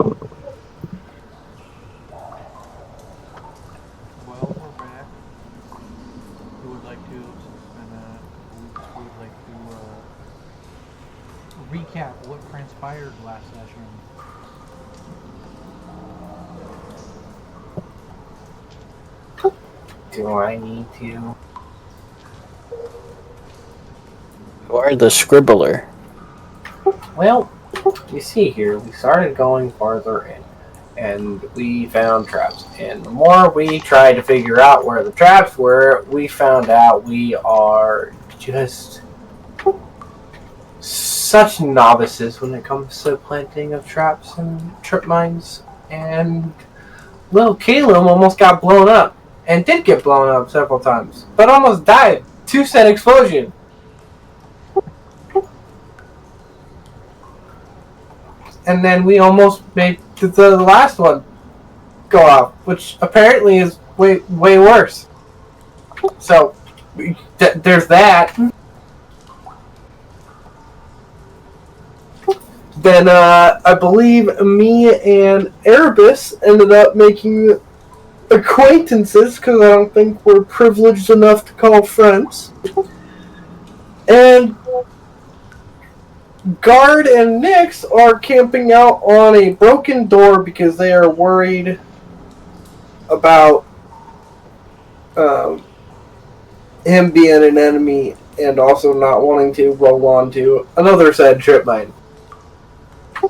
Well, we're back. Who would like to, since it's been a couple weeks, who would like to recap what transpired last session? Do I need to? You are the scribbler. Well, you see here, we started going farther in, and we found traps. And the more we tried to figure out where the traps were, we found out we are just such novices when it comes to planting of traps and trip mines. And little Caleb almost got blown up, and did get blown up several times, but almost died. 2-set explosion. And then we almost made the last one go off, which apparently is way worse. So there's that. Then I believe me and Erebus ended up making acquaintances, because I don't think we're privileged enough to call friends. And Guard and Nyx are camping out on a broken door because they are worried about him being an enemy and also not wanting to roll onto another said trip mine.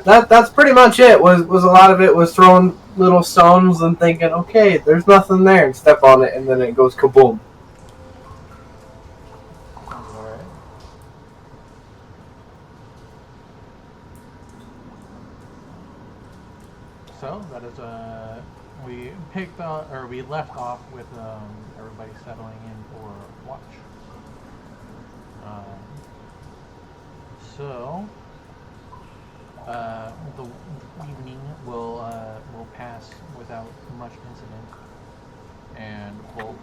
That's pretty much it. Was a lot of it was throwing little stones and thinking, okay, there's nothing there, and step on it, and then it goes kaboom. Sounds alright. So that is we picked up, or we left off with everybody settling in for watch. So the evening will pass without much incident, and both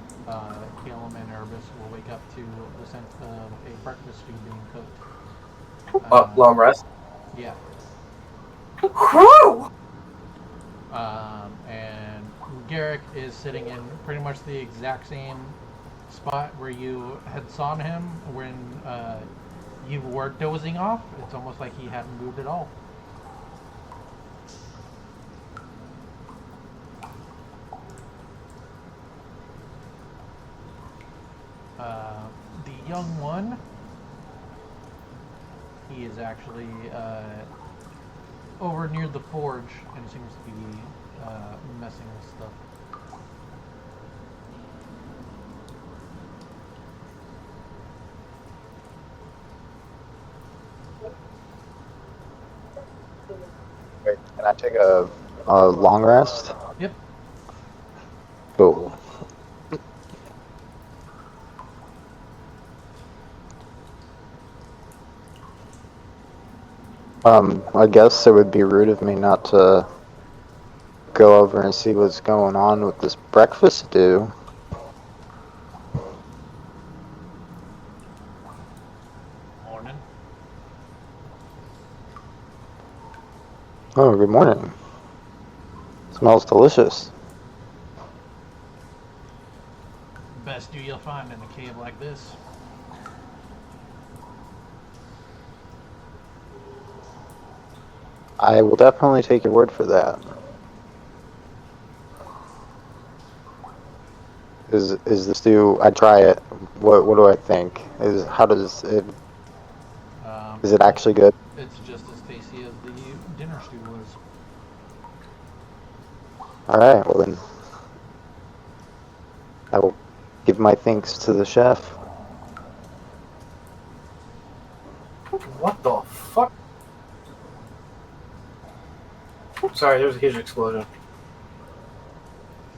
Calum and Erebus will wake up to the sense of a breakfast food being cooked. Long rest. Yeah. Whew! And Garrick is sitting in pretty much the exact same spot where you had saw him when you were dozing off. It's almost like he hadn't moved at all. The young one, he is actually over near the forge and seems to be messing with stuff. Wait, can I take a long rest? Yep. Cool. I guess it would be rude of me not to go over and see what's going on with this breakfast do. Morning. Oh, good morning. Smells delicious. Best do you'll find in a cave like this. I will definitely take your word for that. Is the stew? I try it. What do I think? Is it actually good? It's just as tasty as the dinner stew was. All right. Well then, I will give my thanks to the chef. What the fuck? Sorry, there was a huge explosion.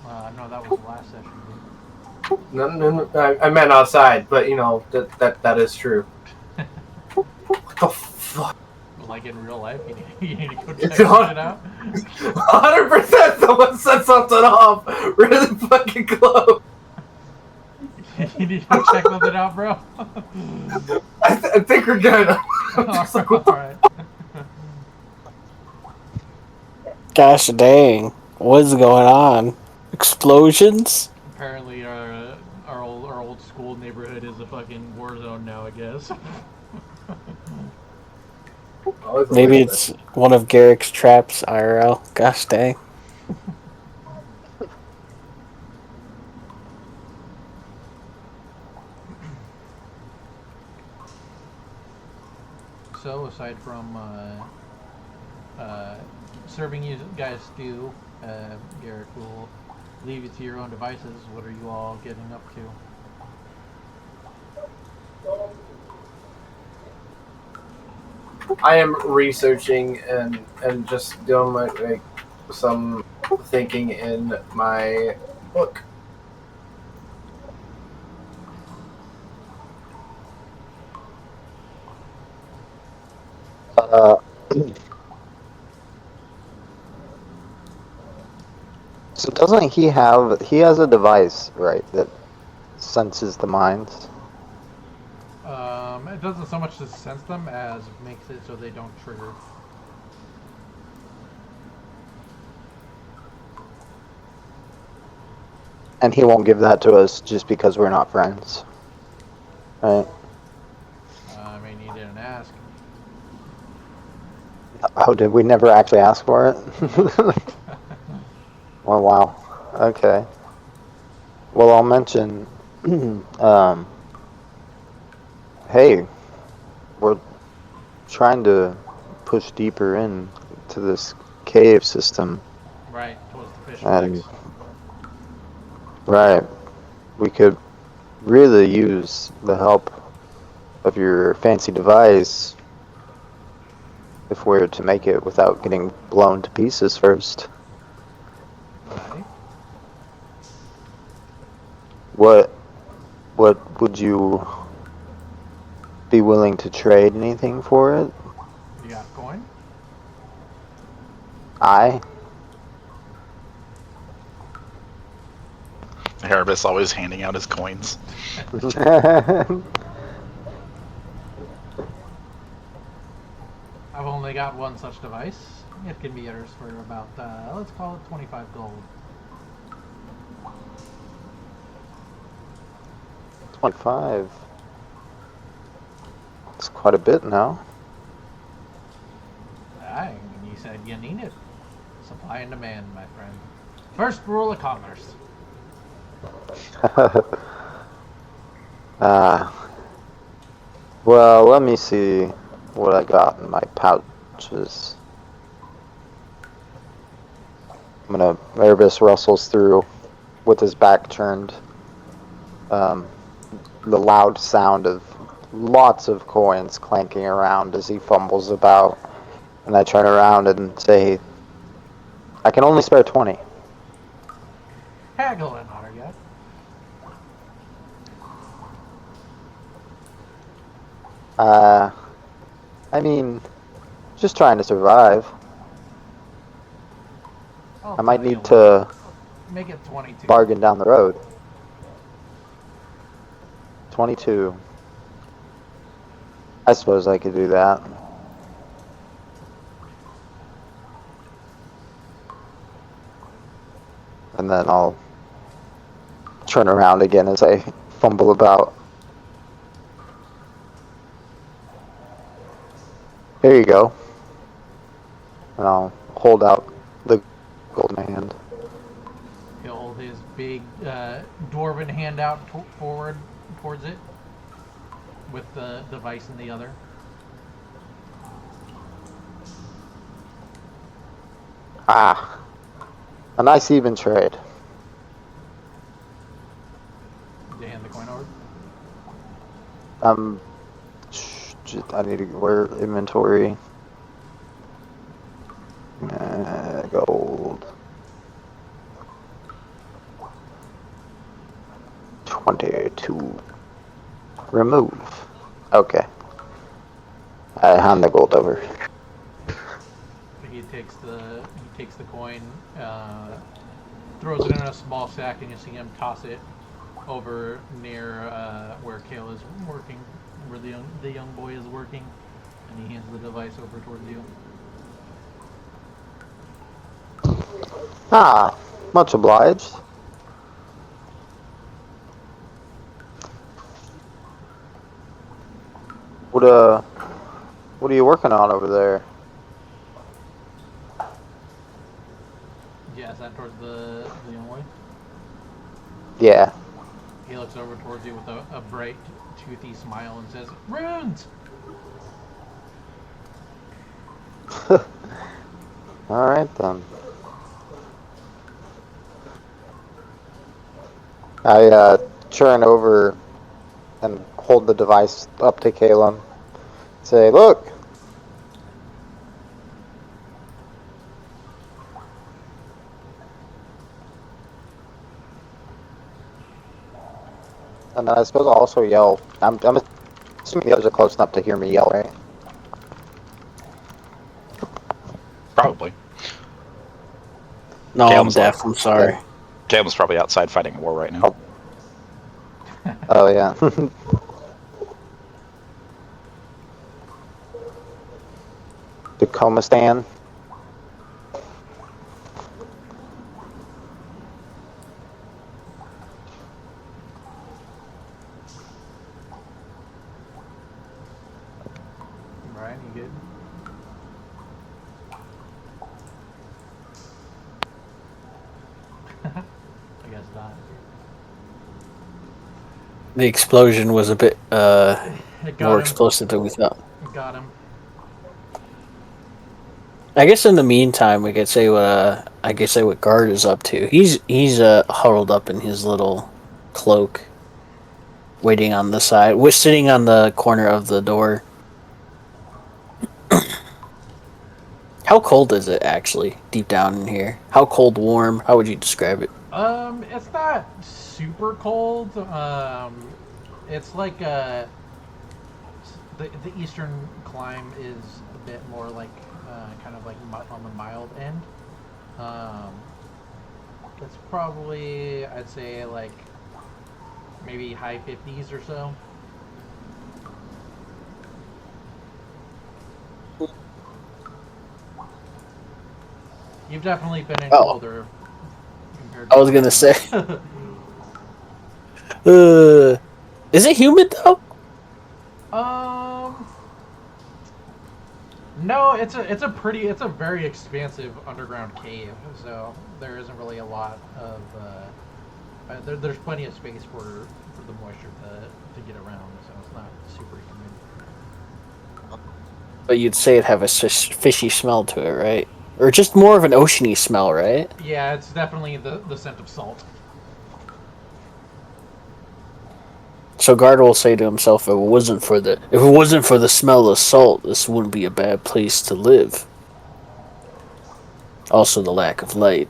No, that was the last session. No, I meant outside, but you know that is true. What the fuck? Like in real life, you need to go check it out. 100% someone set something off really fucking close. You need to go check something out, bro. I think we're good. I'm just like, what the Alright. Gosh dang. What's going on? Explosions? Apparently, our old school neighborhood is a fucking war zone now. I guess. Always a Maybe little bit. it's one of Garrick's traps, IRL. Gosh dang. So, aside from serving you guys stew, Garrick will leave you to your own devices. What are you all getting up to? I am researching and just doing like some thinking in my book. Uh, so doesn't he has a device, right, that senses the minds? It doesn't so much just sense them as makes it so they don't trigger. And he won't give that to us just because we're not friends. Right? I mean, you didn't ask. Oh, did we never actually ask for it? Oh, wow. Okay. Well, I'll mention, hey, we're trying to push deeper in to this cave system. Right, towards the fish And, flags. right, we could really use the help of your fancy device if we're to make it without getting blown to pieces first. Right. What would you be willing to trade anything for it? You got coin? I? Erebus always handing out his coins. I've only got one such device. It can be yours for about, let's call it 25 gold. 25. It's quite a bit now. Aye, when you said you need it. Supply and demand, my friend. First rule of commerce. Well, let me see what I got in my pouches. Erebus rustles through with his back turned. The loud sound of lots of coins clanking around as he fumbles about. And I turn around and say, I can only spare 20. Haggling, are ya? I mean, just trying to survive. I'll I might tell you need what. to Make it 22. bargain down the road. 22. I suppose I could do that. And then I'll turn around again as I fumble about. Here you go. And I'll hold out the gold in my hand. He'll hold his big dwarven hand out forward towards it with the device in the other. Ah, a nice even trade. You hand the coin over. I need to wear inventory. Gold. 22. Remove. Okay. I hand the gold over. He takes the coin, throws it in a small sack, and you see him toss it over near where Kale is working, where the young boy is working, and he hands the device over towards you. Ah, much obliged. What are you working on over there? Yeah, is that towards the Illinois? Yeah. He looks over towards you with a bright, toothy smile and says, "Runes!" All right then. I turn over and hold the device up to Caleb. Say, look. And I suppose I'll also yell. I'm assuming the others are close enough to hear me yell, right? Probably. No, I'm Caleb's deaf. I'm sorry. Caleb's probably outside fighting a war right now. Oh yeah. Tacoma Stan. Brian, you good? I guess not. The explosion was a bit It got more him. explosive than we thought. It got him. I guess in the meantime, we could say what Guard is up to. He's huddled up in his little cloak, waiting on the side. We're sitting on the corner of the door. How cold is it actually deep down in here? How cold, warm? How would you describe it? It's not super cold. It's like the eastern climb is a bit more like kind of like on the mild end. Um, it's probably, I'd say, like maybe high 50s or so. You've definitely been in colder compared to I was gonna say. Is it humid though? No, it's a very expansive underground cave, so there isn't really a lot of there's plenty of space for the moisture to get around, so it's not super humid. But you'd say it'd have a fishy smell to it, right? Or just more of an oceany smell, right? Yeah, it's definitely the scent of salt. So Guard will say to himself, if it wasn't for the smell of salt, this wouldn't be a bad place to live. Also the lack of light.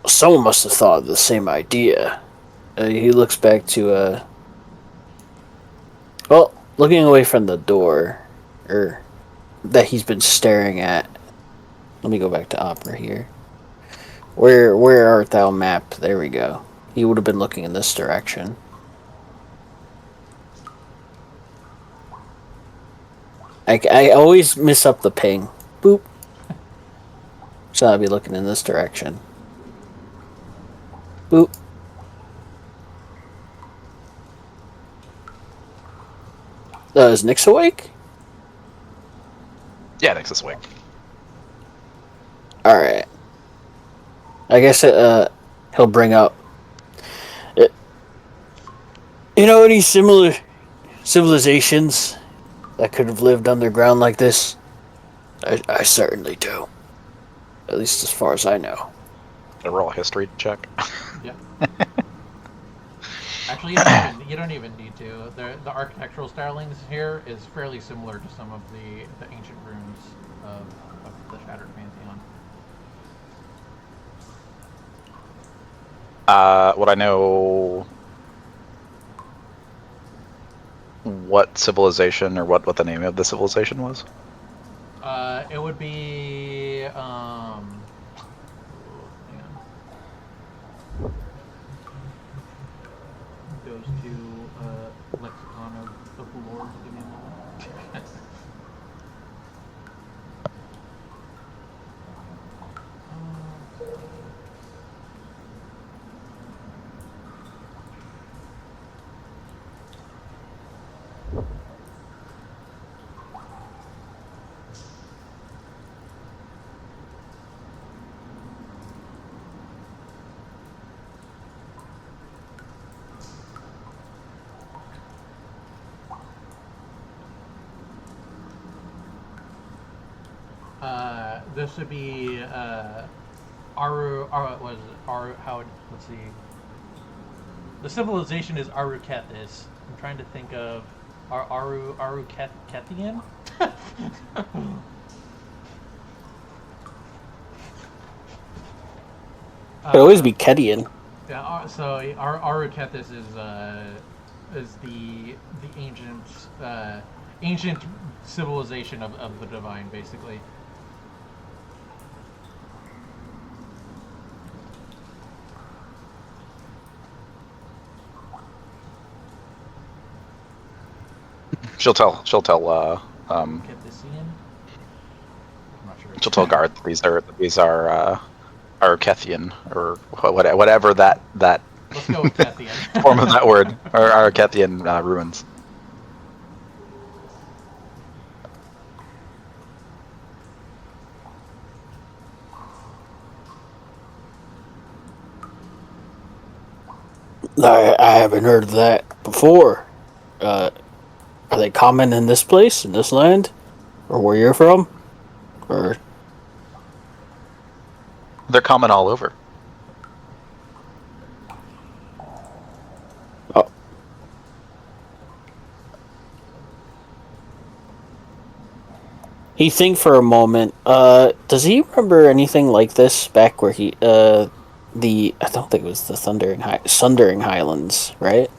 Someone must have thought of the same idea. He looks back to, well, looking away from the door, that he's been staring at. Let me go back to Opera here. Where art thou mapped? There we go. He would have been looking in this direction. I always miss up the ping. Boop. So I'll be looking in this direction. Boop. Is Nyx awake? Yeah, Nyx is awake. Alright. I guess he'll bring up... any similar civilizations that could have lived underground like this? I certainly do. At least as far as I know. A roll history check. Yeah. Actually, you don't even need to. The architectural stylings here is fairly similar to some of the ancient runes of the Shattered Pantheon. Would I know what civilization or what the name of the civilization was? It would be hang on. Goes to lexicon of lore. Give me a moment. This would be Aru. Was it Aru? How? Let's see. The civilization is Arukethis. I'm trying to think of Arukethian. Could always be Kedian. Yeah. So Arukethis is the ancient civilization of the divine, basically. She'll tell. Kethisian? I'm not sure. She'll tell Garth these are Arkethian or whatever that Let's go with Kethian. form of that word, or Arkethian ruins. I haven't heard of that before. Are they common in this place, in this land? Or where you're from? Or They're common all over. oh. He think for a moment. Does he remember anything like this back where he I don't think it was the Sundering Highlands, right?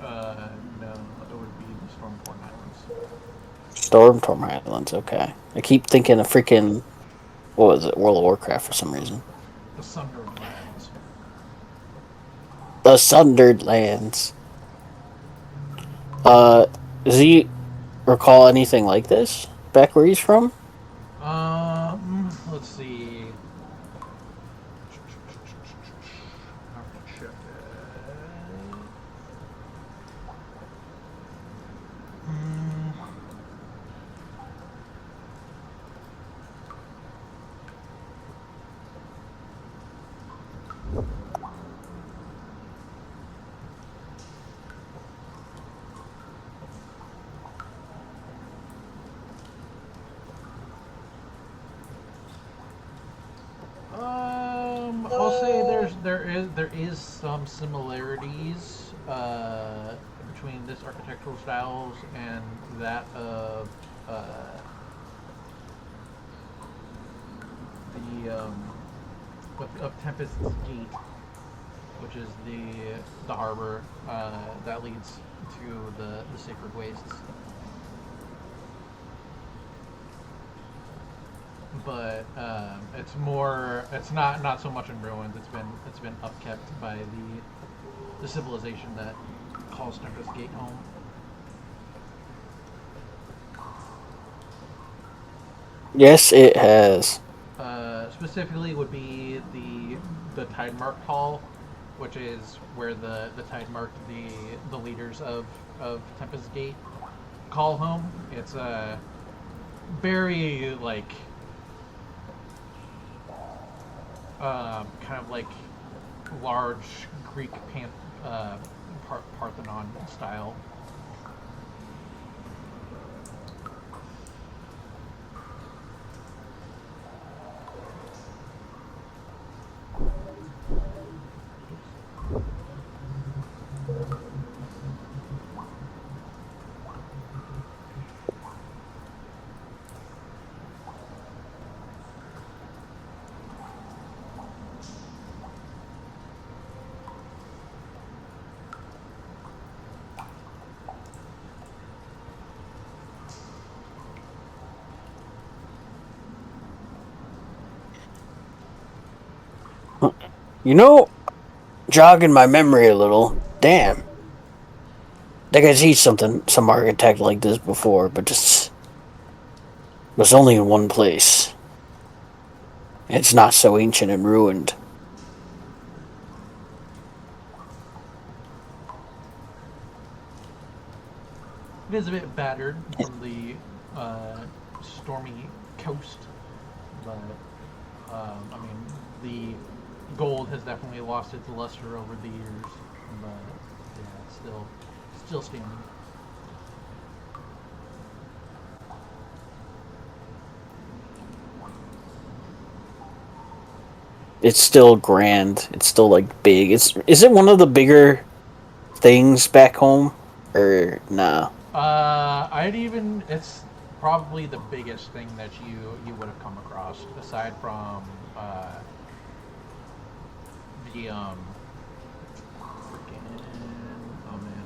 No, it would be the Stormborn Islands. Stormtorn Highlands, okay. I keep thinking of freaking, what was it, World of Warcraft for some reason. The Sundered Lands. The Sundered Lands. Does he recall anything like this back where he's from? Let's see. Have to check it. I'll say there is some similarities between this architectural styles and that of of Tempest's Gate, which is the harbor that leads to the Sacred Wastes. But it's not so much in ruins. It's been upkept by the civilization that calls Tempest Gate home. Yes, it has. Specifically would be the Tide Marked Hall, which is where the Tide Marked the leaders of Tempest Gate call home. It's a very like kind of like large Greek Parthenon style. You know, jogging my memory a little. Damn. I think I've seen some architect like this before, but just was only in one place. It's not so ancient and ruined. It is a bit battered from the stormy coast, but I mean, the gold has definitely lost its luster over the years, but yeah, it's still standing. It's still grand. It's still like big. Is it one of the bigger things back home, or nah? It's probably the biggest thing that you would have come across, aside from the freaking, oh man.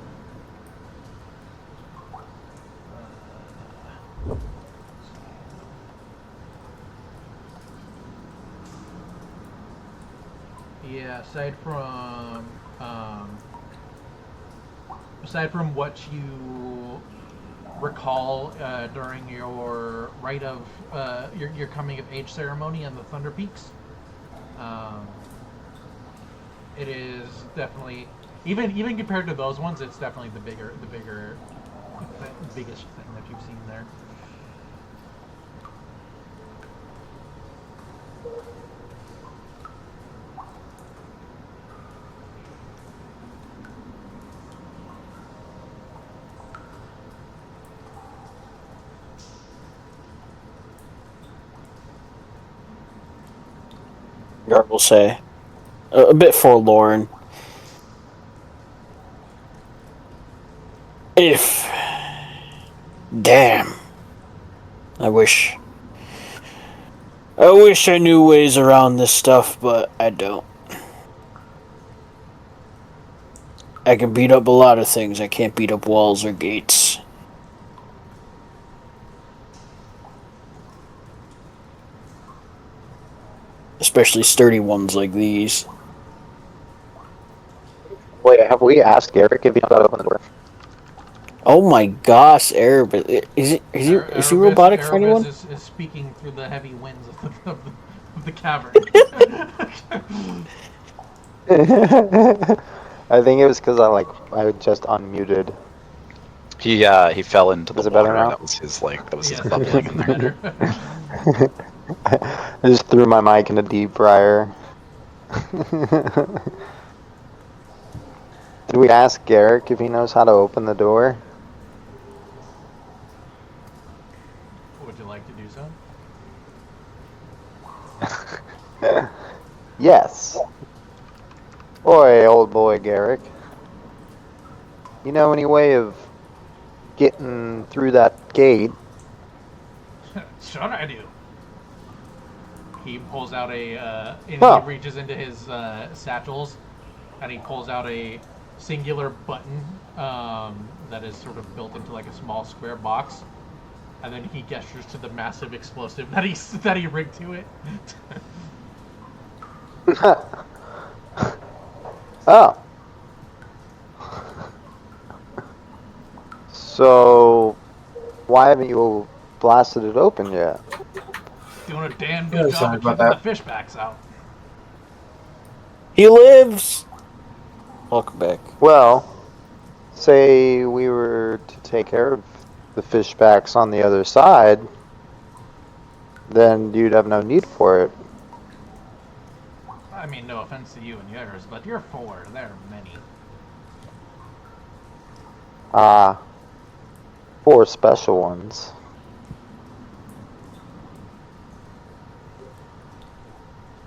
Yeah, aside from what you recall during your rite of your coming of age ceremony on the Thunder Peaks, um, it is definitely even compared to those ones, it's definitely the biggest thing that you've seen there. Garb will say, a bit forlorn. If, damn, I wish I knew ways around this stuff, but I don't. I can beat up a lot of things. I can't beat up walls or gates. Especially sturdy ones like these. Wait, have we asked Eric if he knows how to open the door? Oh my gosh, Erebus. Is he robotic for anyone? Is speaking through the heavy winds of the cavern. I think it was because I just unmuted. He fell into the Is it better water. now? That was his his Yes, bubbling in there. better. I just threw my mic in a deep fryer. Did we ask Garrick if he knows how to open the door? Would you like to do so? Yes. Oi, old boy Garrick. You know any way of getting through that gate? Sure I do. He pulls out he reaches into his satchels, and he pulls out a singular button that is sort of built into like a small square box, and then he gestures to the massive explosive that he rigged to it. Oh. So, why haven't you blasted it open yet? Doing a damn good job of keeping the fishbacks out. He lives! Welcome back. Well, say we were to take care of the fishbacks on the other side, then you'd have no need for it. I mean, no offense to you and yours, but you're four. There are many. Ah, 4 special ones.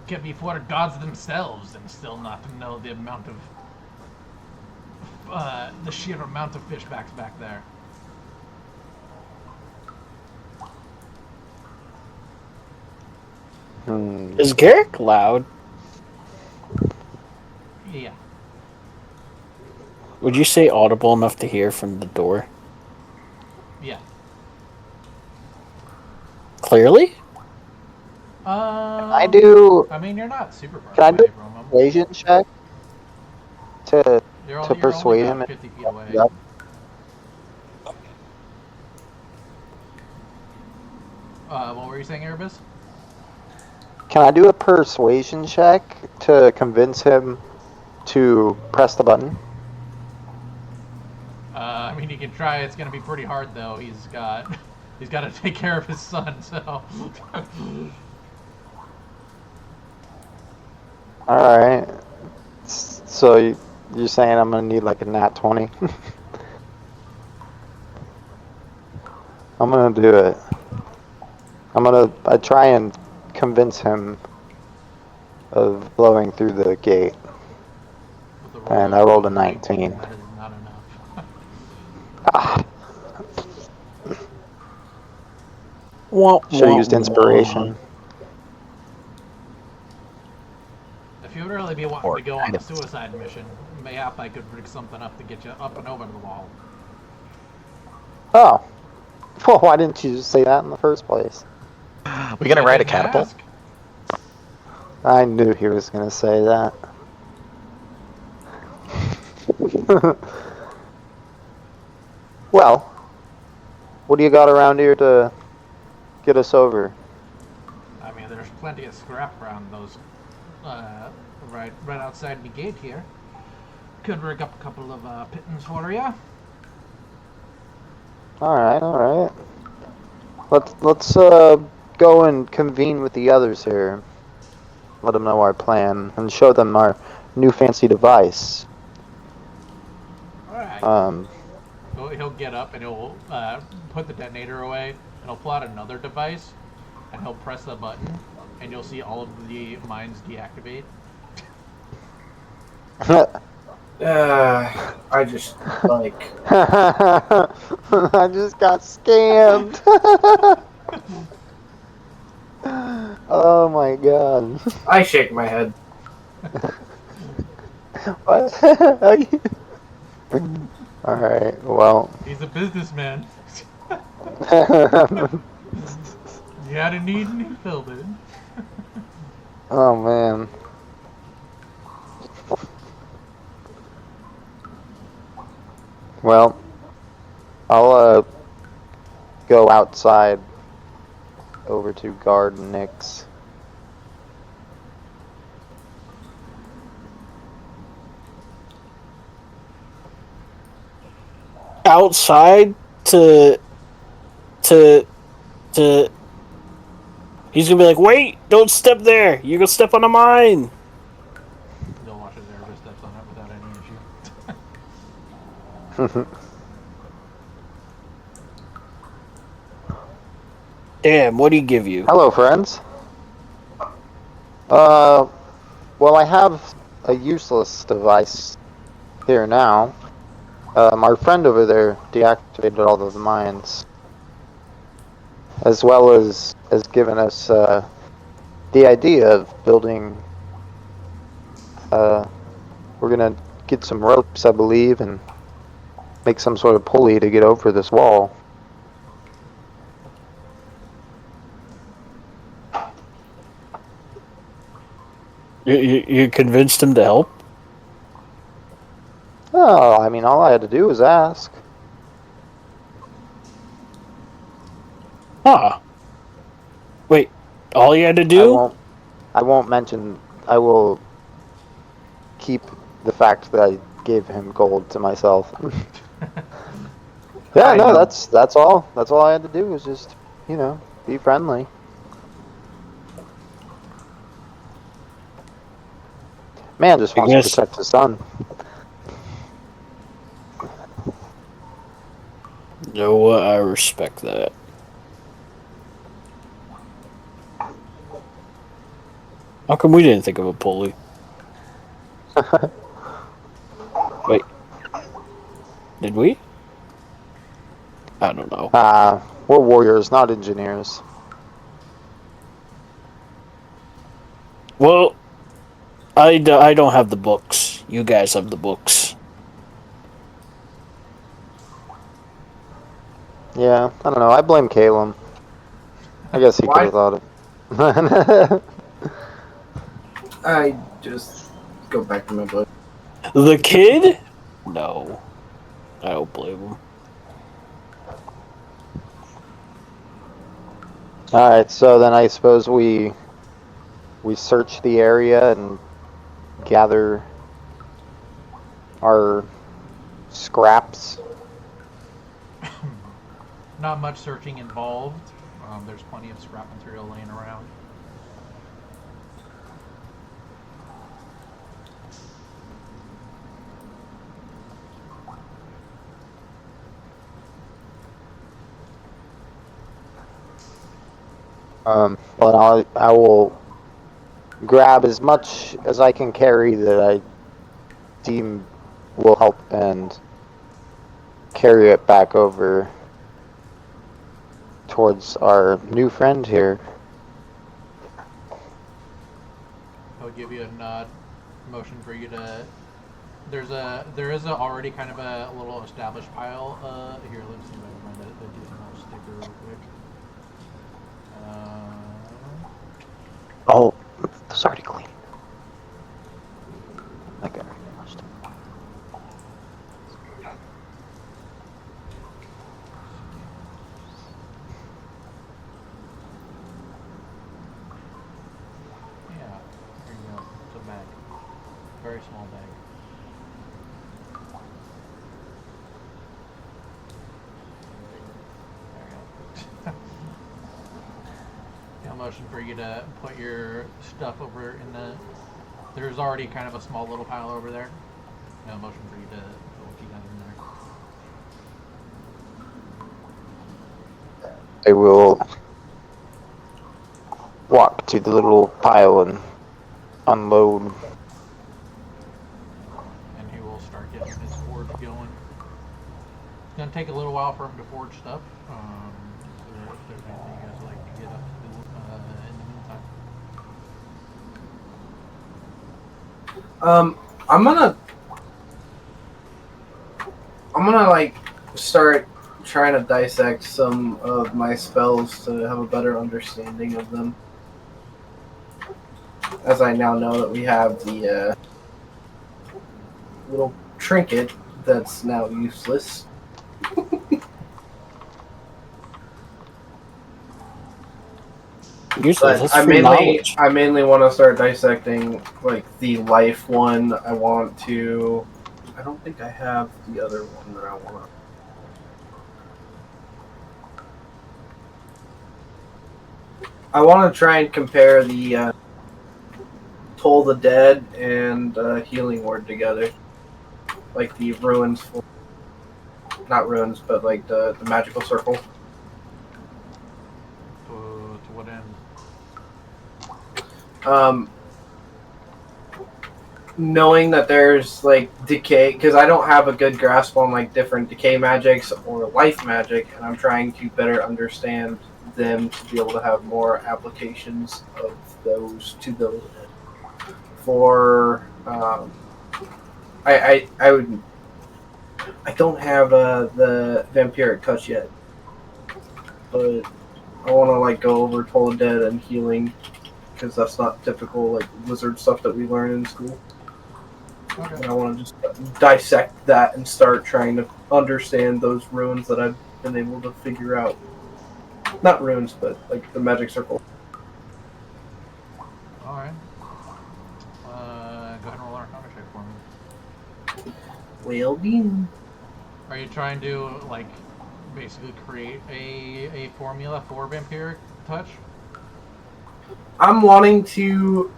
Get before gods themselves and still not to know the amount of the sheer amount of fishbacks back there. Is Garrick loud? Yeah. Would you say audible enough to hear from the door? Yeah. Clearly? I do. I mean, you're not super far Can I do away from him. persuasion check to You're only persuade him? about 50 feet away. Yep. What were you saying, Erebus? Can I do a persuasion check to convince him to press the button? I mean, you can try. It's gonna be pretty hard, though. He's got to take care of his son. So. All right. So you're saying I'm gonna need like a nat 20? I'm gonna do it. I try and convince him of blowing through the gate. And I rolled a 19. That is not enough. Ah, Wah, should have wah, used wah. inspiration. If you would really be wanting Or to go on kind a of. suicide mission, mayhap I could rig something up to get you up and over the wall. Oh. Well, why didn't you just say that in the first place? We gonna I ride a didn't catapult? ask. I knew he was gonna say that. Well, what do you got around here to get us over? I mean, there's plenty of scrap around those, right outside the gate here. Could rig up a couple of pittance for you. All right. Let's go and convene with the others here. Let them know our plan and show them our new fancy device. All right. He'll get up and he'll put the detonator away, and he'll pull out another device, and he'll press the button, and you'll see all of the mines deactivate. I just like. I just got scammed. Oh my god. I shake my head. What? Alright, well. He's a businessman. You had a need and he filled it. Oh man. Well, I'll go outside over to guard Nyx. Outside to he's gonna be like, wait, don't step there, you're gonna step on a mine. You'll watch as Erebus steps on it without any issue. Damn, what do he give you? Hello, friends. Well, I have a useless device here now. Our friend over there deactivated all of the mines, as well as given us the idea of building. We're gonna get some ropes, I believe, and make some sort of pulley to get over this wall. You convinced him to help? Oh, I mean, all I had to do was ask. Huh. Wait, all you had to do? I won't mention. I will keep the fact that I gave him gold to myself. Yeah, no, that's all. That's all I had to do was just, be friendly. Man just wants to protect his son. No, I respect that. How come we didn't think of a pulley? Wait. Did we? I don't know. We're warriors, not engineers. Well, I don't have the books. You guys have the books. Yeah, I don't know. I blame Caleb. I guess he could Why? have thought of. I just go back to my book. The kid? No. I don't blame him. Alright, so then I suppose we search the area and gather our scraps. Not much searching involved. There's plenty of scrap material laying around. Well, I will grab as much as I can carry that I deem will help and carry it back over towards our new friend here. I'll give you a nod, motion for you to. There is already kind of a little established pile. Here, let's see if I can find the decent little sticker real quick. Oh, it's already clean. Okay. Yeah, here you go. It's a bag, very small bag. There you go. Yeah, motion for you to put your stuff over in the. There's already kind of a small little pile over there. Yeah, motion for you to put what you got in there. I will walk to the little pile and unload. And he will start getting his forge going. It's gonna take a little while for him to forge stuff. So if there's anything you guys would like to get up to in the meantime. I'm gonna like start trying to dissect some of my spells to have a better understanding of them. As I now know that we have the little trinket that's now useless. Useless. But That's free knowledge. I mainly want to start dissecting like the life one. I want to. I don't think I have the other one that I want to. I want to try and compare the Toll the Dead and Healing Word together, like the ruins, not ruins, but like the magical circle. To what end? Knowing that there's like decay, because I don't have a good grasp on like different decay magics or life magic, and I'm trying to better understand them to be able to have more applications of those to those. For I don't have the vampiric touch yet, but I want to like go over Toll the Dead and healing, because that's not typical like wizard stuff that we learn in school. Okay. And I want to just dissect that and start trying to understand those runes that I've been able to figure out. Not runes, but like the magic circle. Alright. Go ahead and roll an Arcana check for me. Well, being. Are you trying to, like, basically create a formula for vampiric touch? I'm wanting to.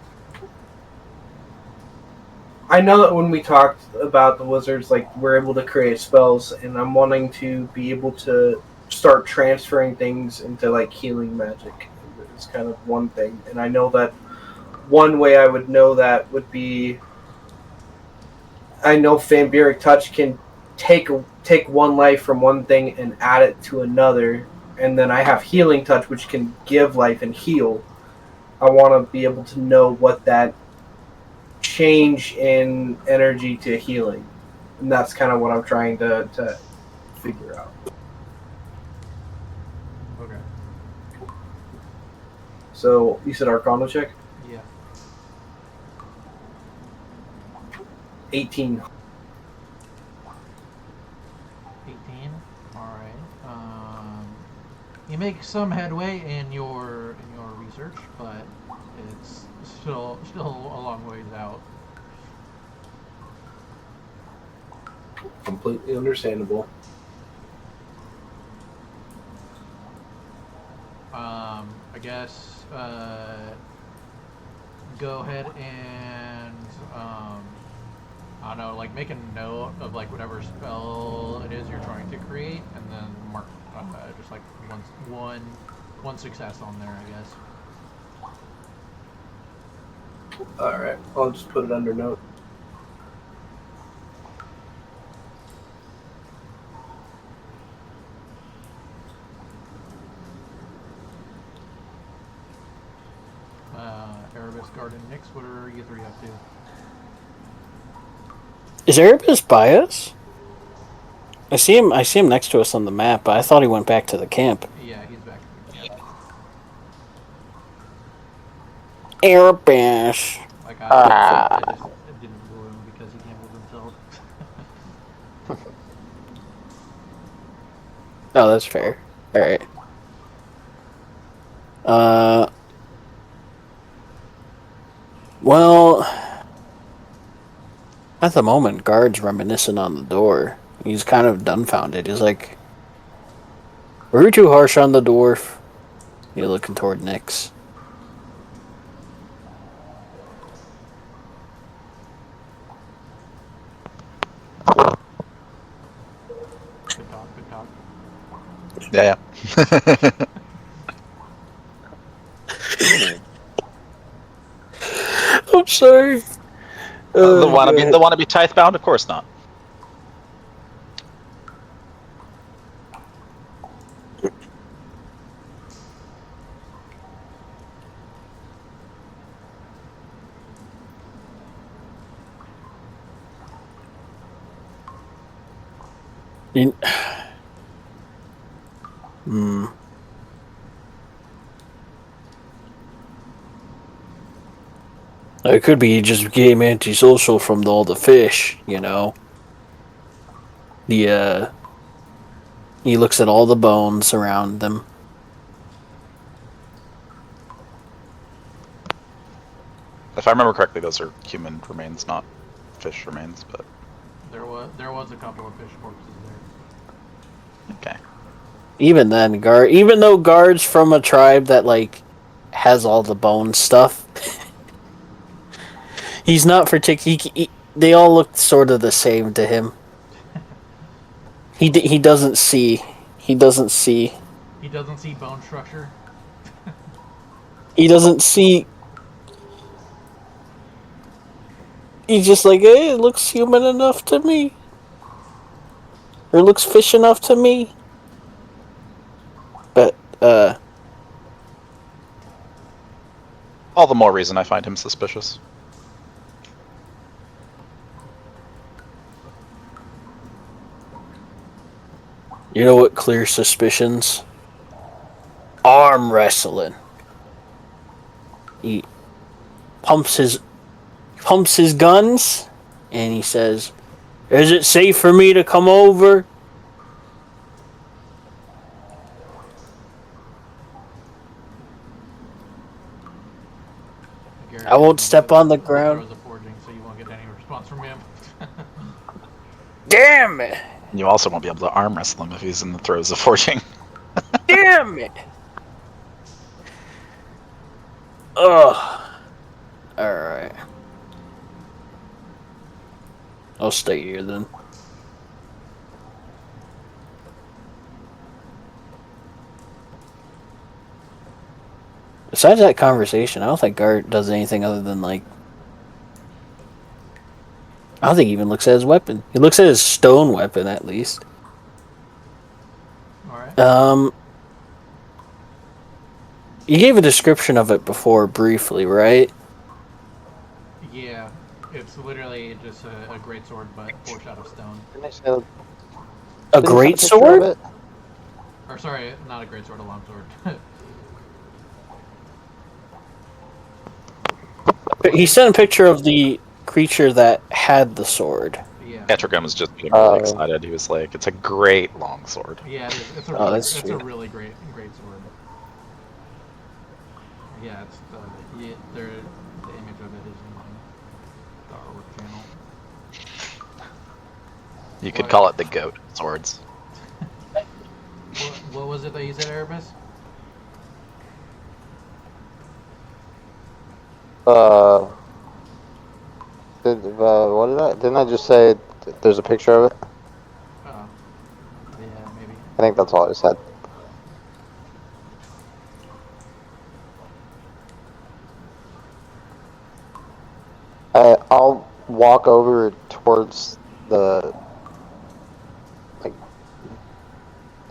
I know that when we talked about the wizards, like we're able to create spells, and I'm wanting to be able to start transferring things into like healing magic. It's kind of one thing, and I know that one way I would know that would be. I know vampiric touch can take one life from one thing and add it to another, and then I have healing touch, which can give life and heal. I want to be able to know what that change in energy to healing, and that's kind of what I'm trying to figure out. Okay. So you said Arcana check? Yeah. 18. 18. All right. You make some headway in your research, but it's still a long ways out. Completely understandable. I guess go ahead and I don't know, like make a note of like whatever spell it is you're trying to create, and then mark just like one success on there, I guess. Alright, I'll just put it under note. Erebus, Garden, Nyx, what are you three up to? Is Erebus by us? I see him next to us on the map, but I thought he went back to the camp. Yeah, he's back. Erebus. Like I just didn't boo him because he can't move himself. Oh, that's fair. Alright. Well, at the moment, guard's reminiscing on the door. He's kind of dumbfounded. He's like, "Were you too harsh on the dwarf?" You're looking toward Nyx. Good talk. Yeah. I'm sorry. The wannabe tithe bound? Of course not. It could be he just became antisocial from all the fish, you know. He looks at all the bones around them. If I remember correctly, those are human remains, not fish remains. But There was a couple of fish corpses there. okay. Even then, even though guards from a tribe that like has all the bone stuff, he's not particularly. They all look sort of the same to him. He doesn't see. He doesn't see. He doesn't see bone structure. He doesn't see. He's just like, hey, it looks human enough to me. Or it looks fish enough to me. But, All the more reason I find him suspicious. you know what clears suspicions? Arm wrestling. He pumps his guns, and he says, "Is it safe for me to come over?" Garrett, I won't step on the ground. Throws a forging, so you won't get any response from him. Damn it! And you also won't be able to arm wrestle him if he's in the throes of forging. Damn it! Ugh. Alright. I'll stay here then. Besides that conversation, I don't think Gart does anything other than like... I don't think he even looks at his weapon. He looks at his stone weapon at least. Alright. You gave a description of it before briefly, right? Yeah. It's literally just a great sword, but forged out of stone. A great sword? Or sorry, not a great sword, a long sword. He sent a picture of the creature that had the sword. Yeah. Etrigan was just getting really excited. He was like, "It's a great long sword." Yeah, it is. It's a Oh, really, that's it's true. a really great sword. Yeah, it's the image of it is in the artwork channel. You could What? call it the goat swords. What was it that you said, Erebus? What did I? Didn't I just say there's a picture of it? Oh, yeah, maybe. I think that's all I said. I'll walk over towards the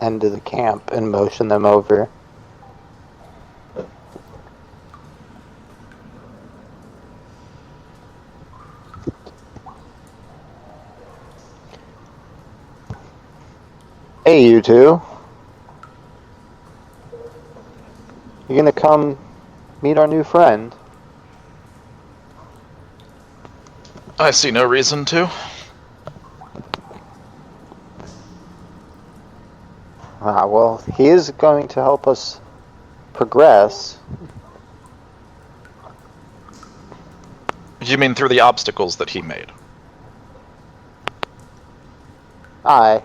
end of the camp and motion them over. Hey, you two. You gonna come meet our new friend? I see no reason to. Well, he is going to help us progress. You mean through the obstacles that he made? Aye.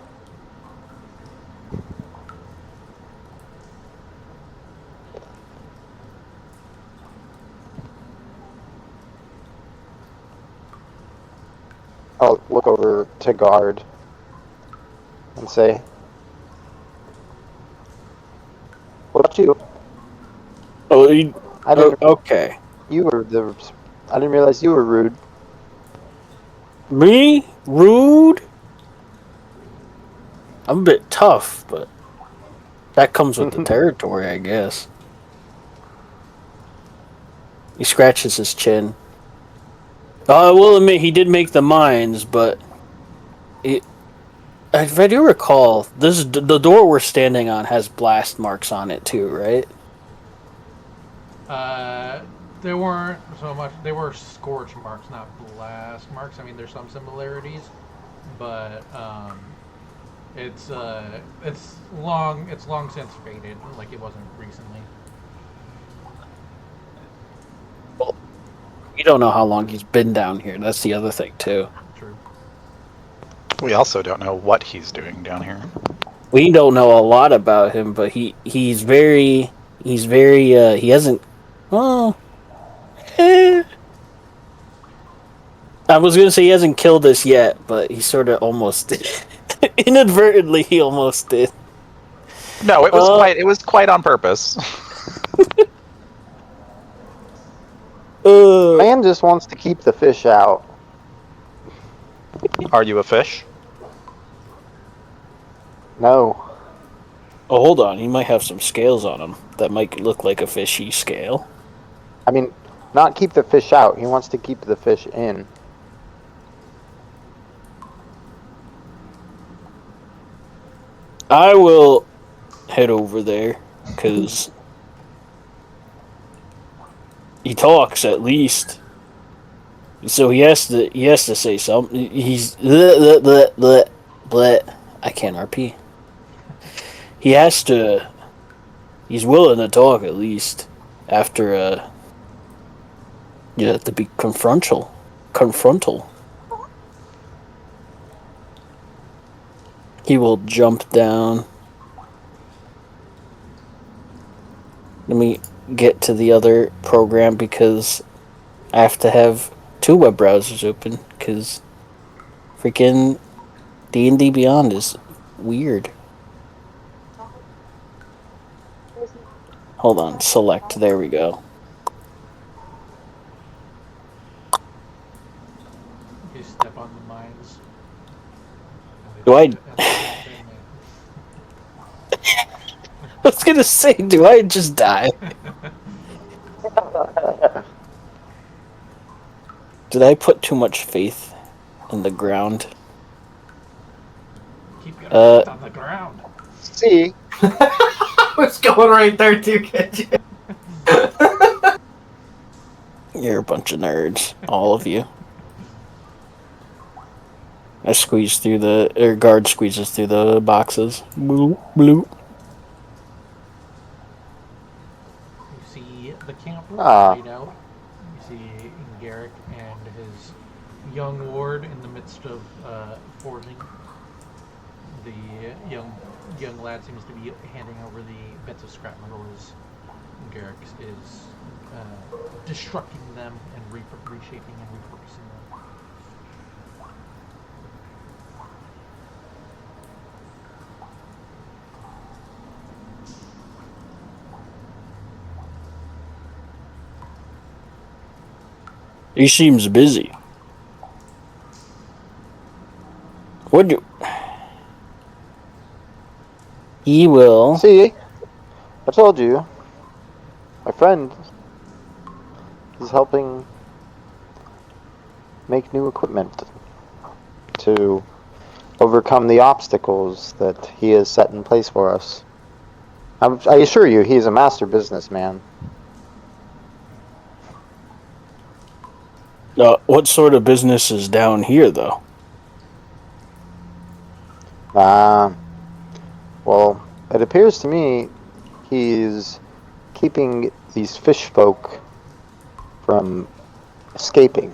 I'll look over to guard and say, "What about you? Oh, I didn't. okay. I didn't realize you were rude." Me? Rude? I'm a bit tough, but that comes with the territory, I guess. He scratches his chin. I will admit he did make the mines, but if I do recall, the door we're standing on has blast marks on it too, right? There weren't so much. They were scorch marks, not blast marks. I mean, there's some similarities, but it's long since faded. Like it wasn't recently. Well, we don't know how long he's been down here. That's the other thing too. True. We also don't know what he's doing down here. We don't know a lot about him, but he hasn't. Well, I was gonna say he hasn't killed us yet, but he sort of almost did. Inadvertently, he almost did. No, it was quite on purpose. Man just wants to keep the fish out. Are you a fish? No. Oh, hold on. He might have some scales on him that might look like a fishy scale. I mean, not keep the fish out. He wants to keep the fish in. I will head over there because he talks at least, so he has to say something. He's bleh. I can't RP. He has to. He's willing to talk at least after. You have to be confrontal. He will jump down. Let me get to the other program because I have to have 2 web browsers open because freaking D&D Beyond is weird. Hold on, select. There we go. You step on the mines. Do I was gonna say, do I just die? Did I put too much faith in the ground? Keep your feet on the ground. See? I was going right there too, catch you. You're a bunch of nerds, all of you. I squeeze through guard squeezes through the boxes. Bloop, bloop. You see the camp Ah. laid out. You see Garrick and his young ward in the midst of forging. The young lad seems to be handing over the bits of scrap metal as Garrick is destructing them and reshaping and repurposing them. He seems busy. Would you? He will. See, I told you. My friend is helping make new equipment to overcome the obstacles that he has set in place for us. I assure you, he is a master businessman. What sort of business is down here, though? Well, it appears to me he's keeping these fish folk from escaping.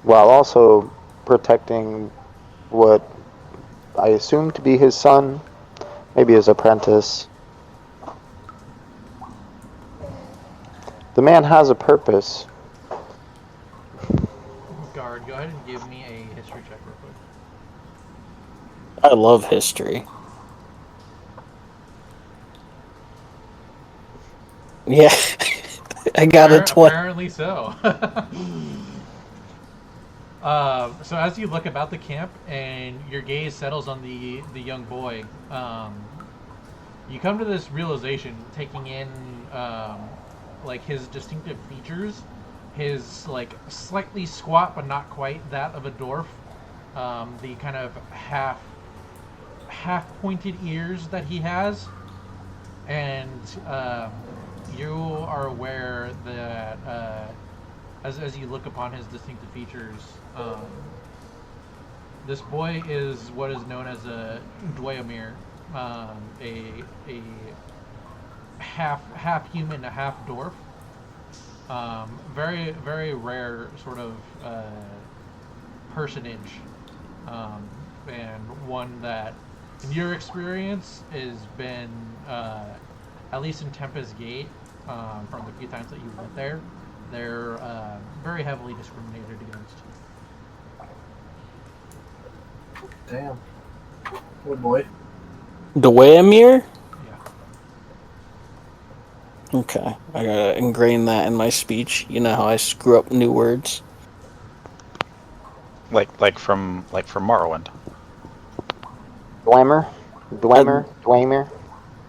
While also protecting what I assume to be his son, maybe his apprentice. The man has a purpose. Guard, go ahead and give me a history check real quick. I love history. Yeah, I got a 20. Apparently so. So as you look about the camp and your gaze settles on the young boy, you come to this realization, taking in like his distinctive features, his like slightly squat but not quite that of a dwarf, the kind of half pointed ears that he has, and you are aware that as you look upon his distinctive features, this boy is what is known as a Dwayamir, a half human, a half dwarf. Very very rare sort of personage, and one that, in your experience, has been at least in Tempest Gate, from the few times that you went there, they're very heavily discriminated against. Damn. Good boy. Dwayamir? Yeah. Okay, I gotta ingrain that in my speech. You know how I screw up new words. Like from Morrowind. Dwemer.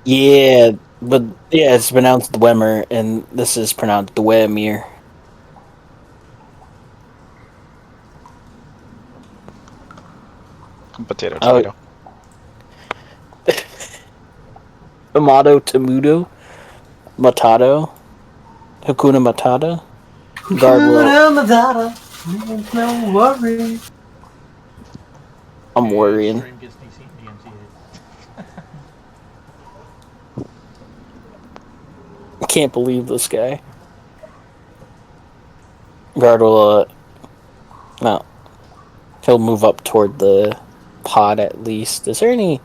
Yeah, but yeah, it's pronounced Dwemer, and this is pronounced Dwayamir. Potato, tomato. Tomato, Tomudo, Matado, Hakuna Matata, Gargoyle. No worry. I'm And worrying. Stream gets DMCA'd. I can't believe this guy. Guard will, no. He'll move up toward the pot at least. Is there any...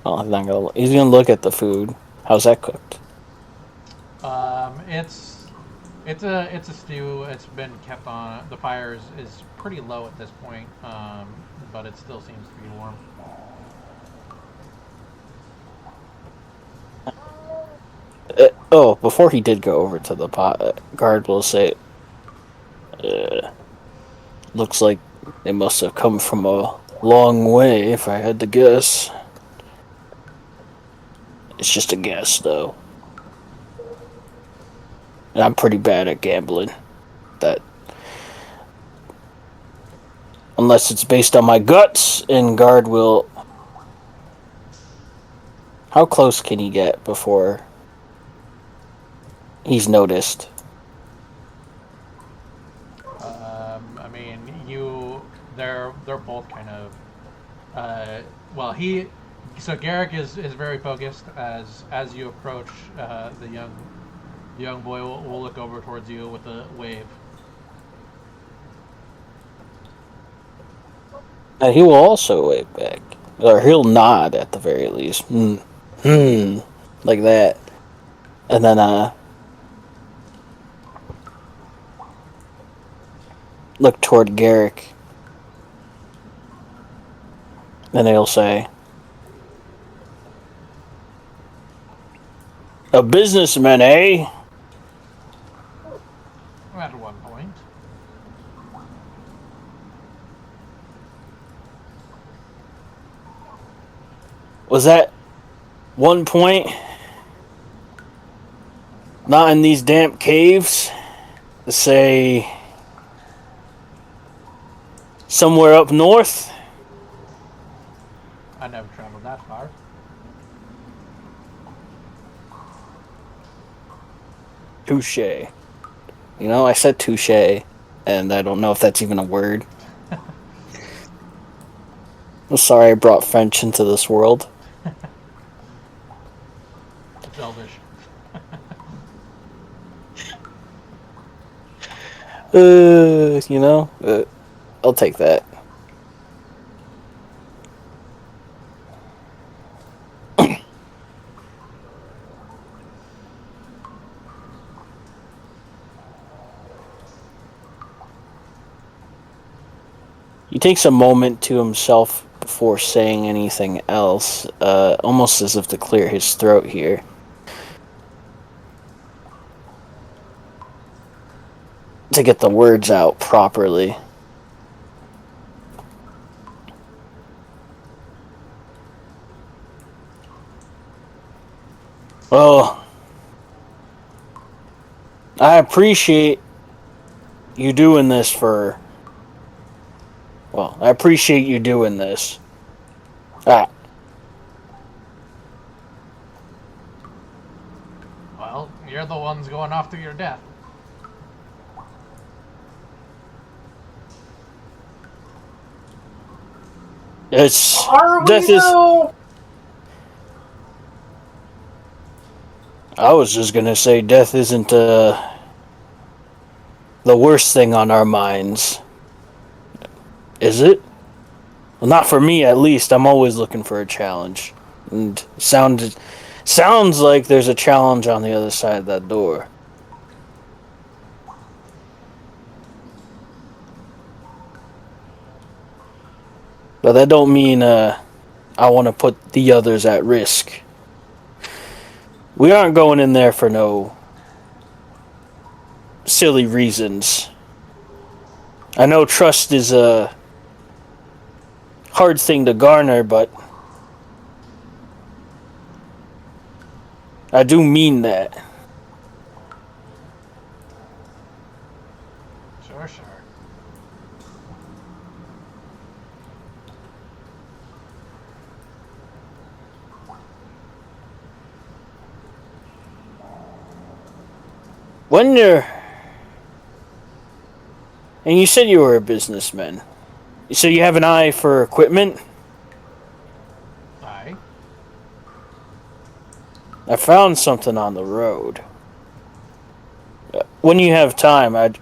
Oh, he's gonna look at the food. How's that cooked? It's a stew. It's been kept on. The fire is pretty low at this point, but it still seems to be warm. Before he did go over to the pot, Guard will say, looks like they must have come from a long way, if I had to guess. It's just a guess, though. And I'm pretty bad at gambling. That, unless it's based on my guts, and Guard will How close can he get before he's noticed? I mean, they're both kind of. Well, so Garrick is very focused as you approach. The young boy will look over towards you with a wave. And he will also wave back. Or he'll nod at the very least. Like that. And then, look toward Garrick. And he'll say, "A businessman, eh?" At one point. Was that one point? Not in these damp caves? Say, somewhere up north? I never traveled that far. Touche. You know, I said touche, and I don't know if that's even a word. I'm sorry I brought French into this world. It's Elvish. I'll take that. He takes a moment to himself before saying anything else, almost as if to clear his throat here. To get the words out properly. Well, I appreciate you doing this for... Well, I appreciate you doing this. Well, you're the ones going off to your death. It's... Are we death though? I was just gonna say death isn't, the worst thing on our minds. Is it? Well, not for me, at least. I'm always looking for a challenge. And sounds like there's a challenge on the other side of that door. But that don't mean, I want to put the others at risk. We aren't going in there for no silly reasons. I know trust is a hard thing to garner, but I do mean that. Sure. When you're... And you said you were a businessman. So you have an eye for equipment? Aye. I found something on the road. When you have time, I'd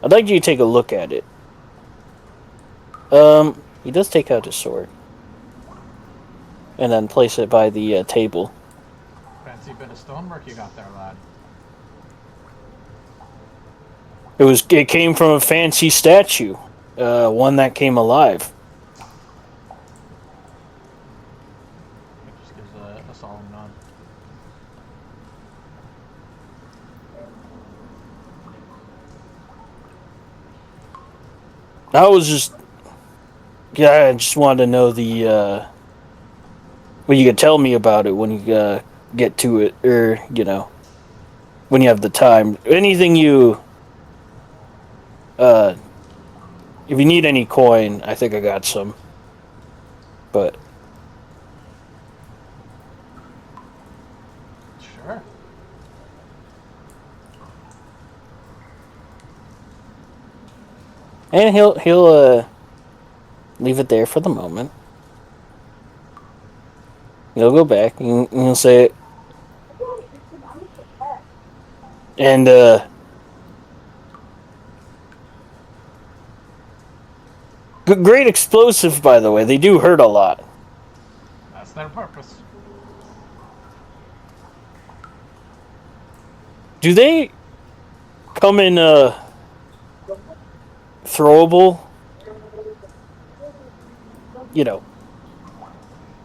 like you to take a look at it. He does take out his sword. And then place it by the table. Fancy bit of stonework you got there, lad. It came from a fancy statue. One that came alive. It just gives a solemn nod. I just wanted to know the, what you could tell me about it when you, get to it, or, when you have the time. Anything you, if you need any coin, I think I got some. But And he'll leave it there for the moment. He'll go back and he'll say it. And great explosive, by the way. They do hurt a lot. That's their purpose. Do they come in throwable? You know,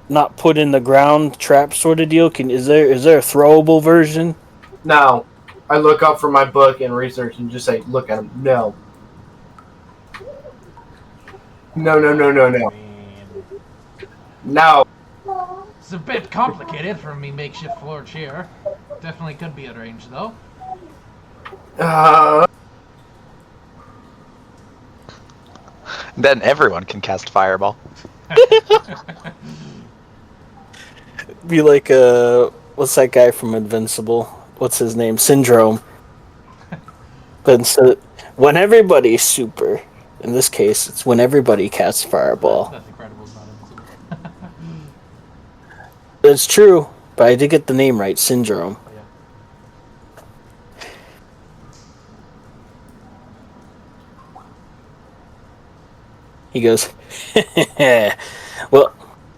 not put in the ground trap sort of deal. Is there a throwable version? Now, I look up from my book and research and just say, look at him. No. No. I mean, No. it's a bit complicated for me makeshift floor chair. Definitely could be at range though. Then everyone can cast Fireball. Be like what's that guy from Invincible? What's his name? Syndrome. But instead, when everybody's super, in this case, it's when everybody casts Fireball. That's incredible. It's not invincible. It's true, but I did get the name right, Syndrome. Oh, yeah. He goes, well,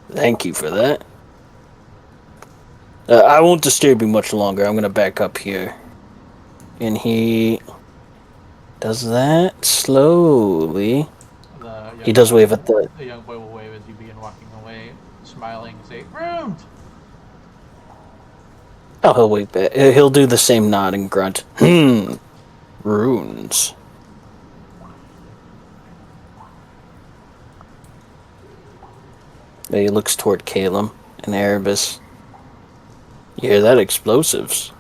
thank you for that. I won't disturb you much longer. I'm going to back up here. And he does that slowly. He does wave at the... The young boy will wave as you begin walking away, smiling and say, "Runes!" Oh, he'll wave back. He'll do the same nod and grunt. Runes. He looks toward Calum and Erebus. You hear that? Explosives.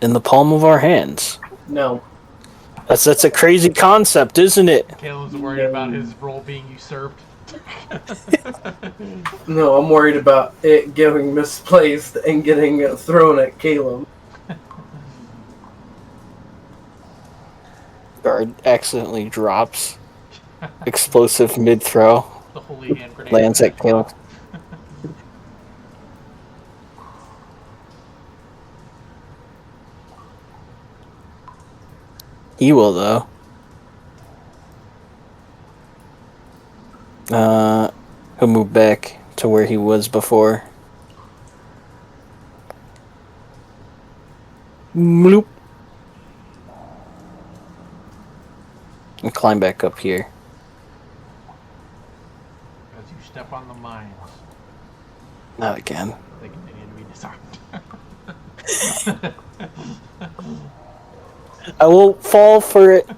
In the palm of our hands. No. That's a crazy concept, isn't it? Caleb's worried about his role being usurped. No, I'm worried about it getting misplaced and getting thrown at Caleb. Guard accidentally drops. Explosive mid-throw. The holy hand grenade. Lands at Caleb. He will, though. He'll move back to where he was before. Bloop. And climb back up here. As you step on the mines, Not again. they continue to be disarmed. I won't fall for it.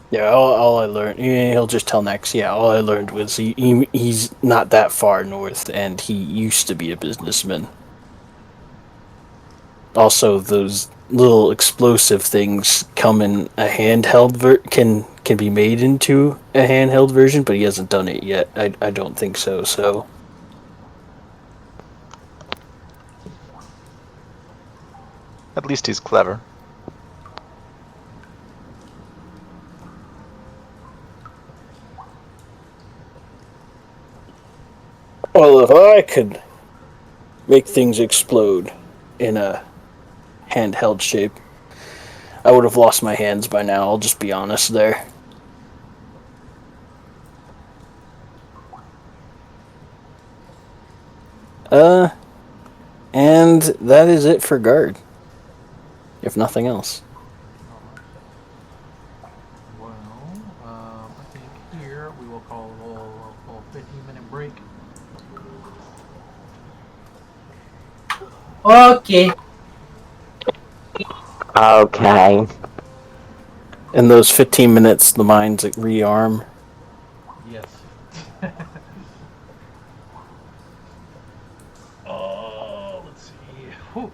Yeah, all I learned, he'll just tell Nex, yeah, all I learned was he's not that far north, and he used to be a businessman. Also, those little explosive things come in a handheld can be made into a handheld version, but he hasn't done it yet. I don't think so, so... At least he's clever. Well, if I could make things explode in a handheld shape, I would have lost my hands by now, I'll just be honest there. And that is it for guard. If nothing else. Well, I think here we will call a little 15-minute break. Okay. Okay. In those 15 minutes, the mines rearm. Yes. Let's see. Whew.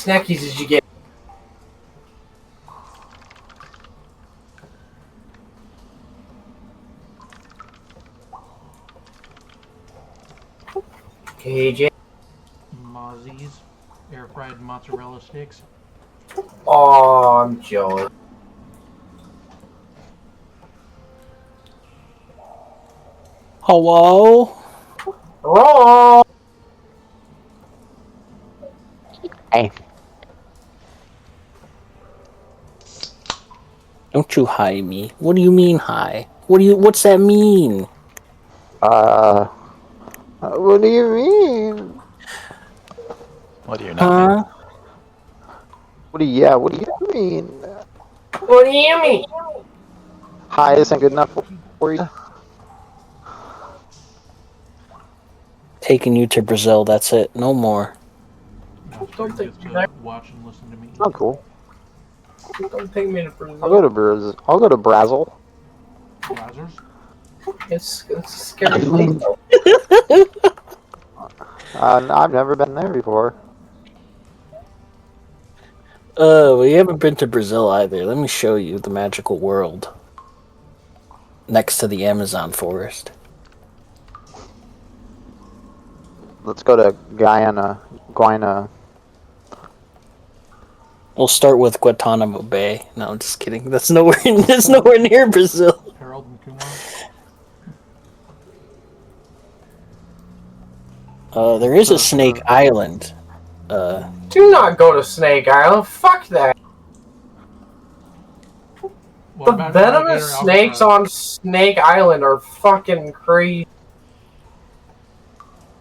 snackies did you get? KJ. Mozzie's air fried mozzarella sticks. Oh, I'm jealous. Hello? Oh, Hey, Don't you hi me. What do you mean hi? What's that mean? what do you mean? What do you not mean? Huh? What do you mean? what do you mean? Hi isn't good enough for you? Taking you to Brazil, that's it. No more. Master Don't think gets you're to that- watch and listen to me. Oh, cool. Don't take me to I'll go Brazil. to Brazil. Brazzers? It's a scary place. I've never been there before. We haven't been to Brazil either. Let me show you the magical world. Next to the Amazon forest. Let's go to Guiana. We'll start with Guantanamo Bay. No, I'm just kidding. That's nowhere near Brazil. Harold and Kumar? There is a Snake Island. Do not go to Snake Island. Fuck that. What The about venomous alligator snakes albatross? on Snake Island are fucking crazy.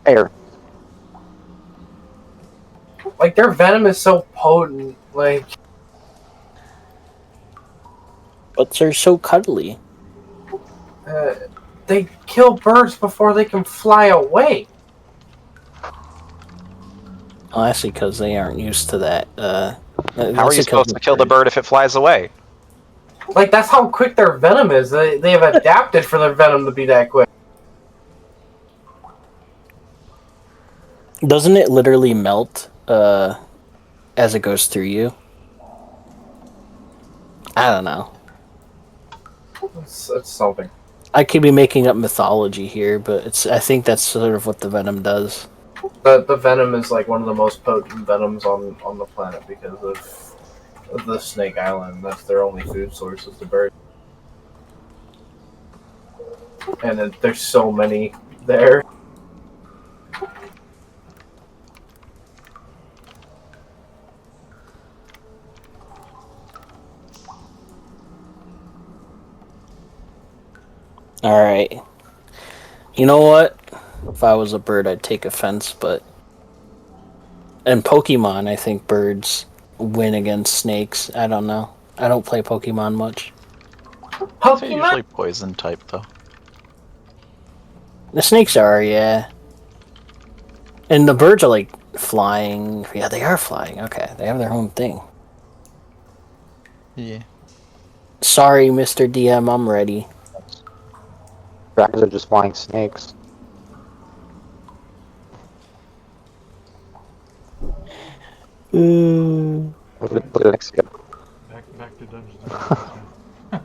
Air. Like, their venom is so potent. Like, But they're so cuddly. they kill birds before they can fly away. Well, actually, because they aren't used to that. How are you supposed to kill the bird if it flies away? Like, that's how quick their venom is. They have adapted for their venom to be that quick. Doesn't it literally melt as it goes through you? I don't know. It's something. I could be making up mythology here, but I think that's sort of what the venom does. The venom is like one of the most potent venoms on the planet because of the Snake Island. That's their only food source is the bird. And there's so many there. Alright. You know what? If I was a bird, I'd take offense, but... In Pokemon, I think birds win against snakes. I don't know. I don't play Pokemon much. They're usually poison type, though. The snakes are, yeah. And the birds are, like, flying. Yeah, they are flying. Okay, they have their own thing. Yeah. Sorry, Mr. DM, I'm ready. Dragons are just flying snakes. Look at Mexico. Back to Dungeons and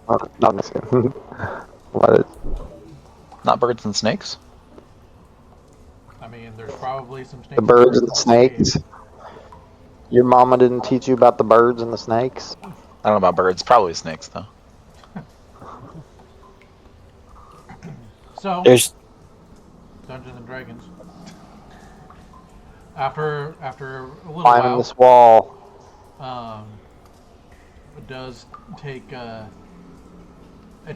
Dragons. Not Mexico. What is? Not birds and snakes? I mean, there's probably some snakes. The birds and the snakes. Your mama didn't teach you about the birds and the snakes? I don't know about birds. Probably snakes, though. So, There's... Dungeons and Dragons. After a little Climbing while, this wall. it does take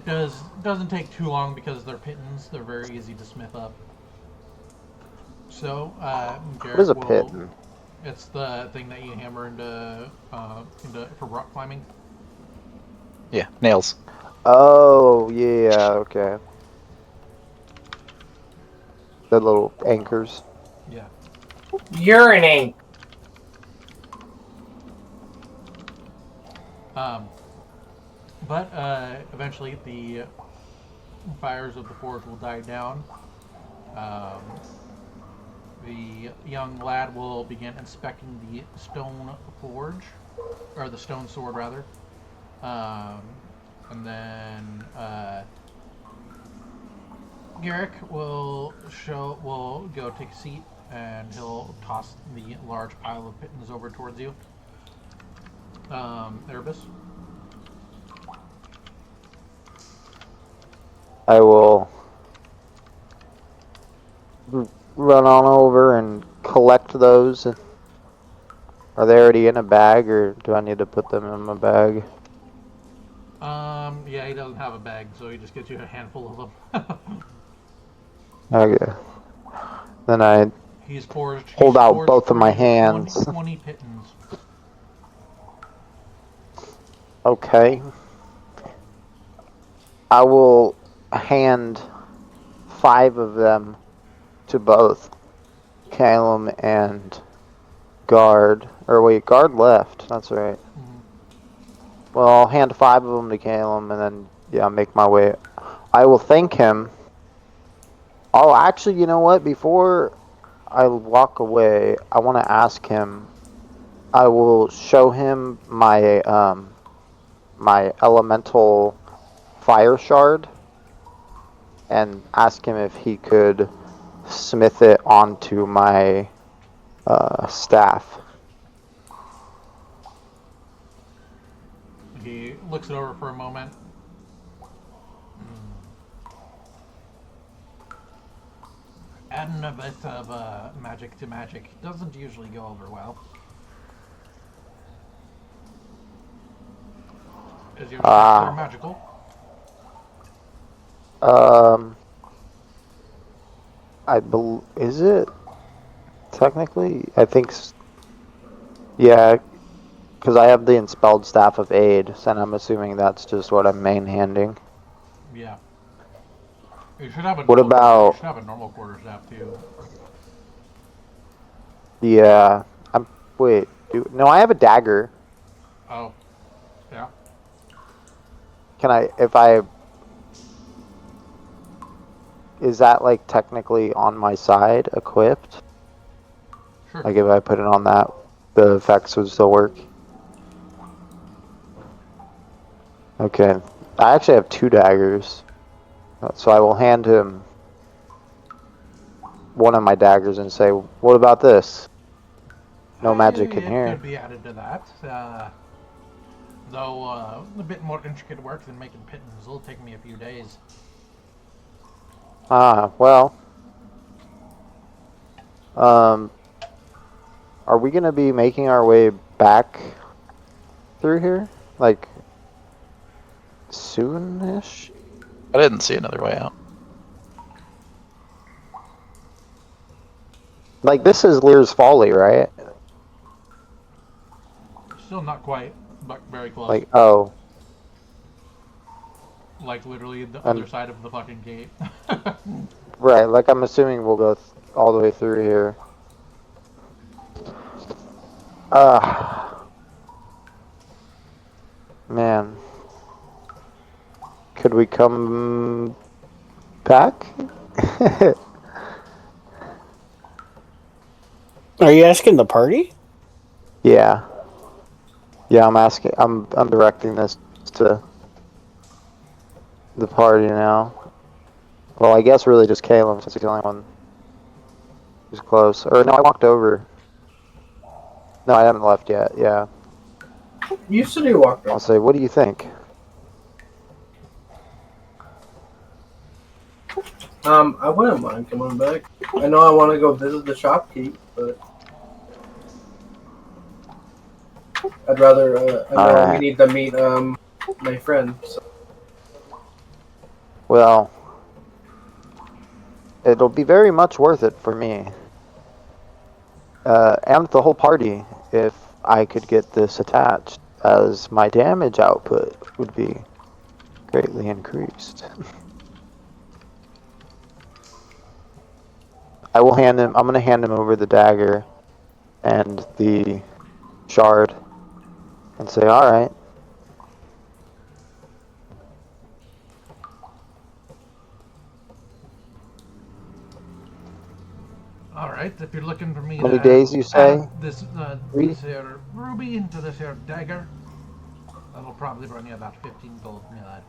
doesn't take too long because they're pittons. They're very easy to smith up. So, Garrett What is a will, pit? It's the thing that you hammer into for rock climbing. Yeah, nails. Oh, yeah, okay. The little anchors. Yeah. Urinate. But eventually the fires of the forge will die down. The young lad will begin inspecting the stone forge, or the stone sword rather, and then Garrick will go take a seat, and he'll toss the large pile of pittance over towards you. Erebus. I will run on over and collect those. Are they already in a bag, or do I need to put them in my bag? Yeah, he doesn't have a bag, so he just gets you a handful of them. Okay. Then I He's forged. hold He's out forged both of for my you hands. 20 pittance. Okay. I will hand 5 of them to both Calum and Guard. Or wait, Guard left. That's right. Mm-hmm. Well, I'll hand 5 of them to Calum and then, yeah, make my way. I will thank him. Oh, actually, you know what? Before I walk away, I want to ask him. I will show him my my elemental fire shard and ask him if he could smith it onto my staff. He looks it over for a moment. Adding a bit of magic to magic doesn't usually go over well. Is your staff are magical? Is it technically? I think. Yeah, because I have the Enspelled Staff of Aid, and I'm assuming that's just what I'm main-handing. Yeah. You should have a What normal about? You should have a normal quarterstaff too. Yeah, wait. No, I have a dagger. Oh, yeah. Can I? If I? Is that like technically on my side equipped? Sure. Like if I put it on that, the effects would still work. Okay. I actually have 2 daggers. So I will hand him one of my daggers and say, what about this? No magic in It here. could be added to that. Though a bit more intricate work than making pittance. It'll take me a few days. Well. Are we going to be making our way back through here? Like, soon-ish? I didn't see another way out. Like, this is Lear's Folly, right? Still not quite, but very close. Like, oh. Like literally the other side of the fucking gate. Right, like I'm assuming we'll go all the way through here. Man. Could we come back? Are you asking the party? Yeah. Yeah, I'm directing this to the party now. Well, I guess really just Caleb, since he's the only one who's close. Or no, I walked over. No, I haven't left yet, yeah. You said you walked I'll up. say, what do you think? I wouldn't mind coming back. I know I want to go visit the shopkeep, but I'd rather. I know Alright. we need to meet my friend. So. Well, it'll be very much worth it for me. And the whole party, if I could get this attached, as my damage output would be greatly increased. I'm gonna hand him over the dagger and the shard and say, alright. Alright. Alright, if you're looking for me How many to days, you say? add this, 3? this here ruby into this here dagger, that'll probably run you about 15 gold millad.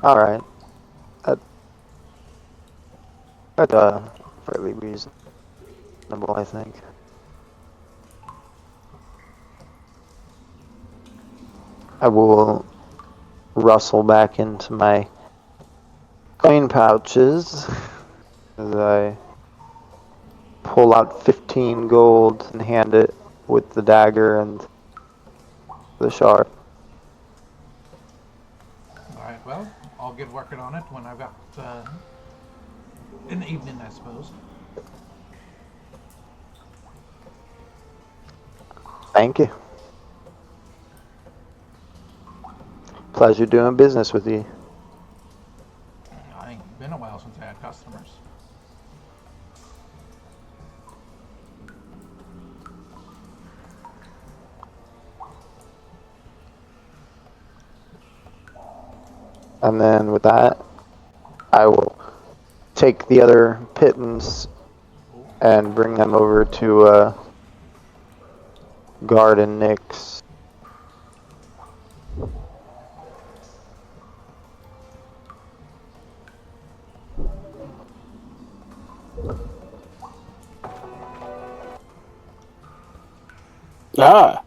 Alright. That's fairly reasonable, I think. I will rustle back into my coin pouches as I pull out 15 gold and hand it with the dagger and the shard. Alright, well, I'll get working on it when I've got in the evening, I suppose. Thank you. Pleasure doing business with you. I think it's been a while since I had customers. And then with that, I will take the other pittance and bring them over to Guard and Nyx. Ah.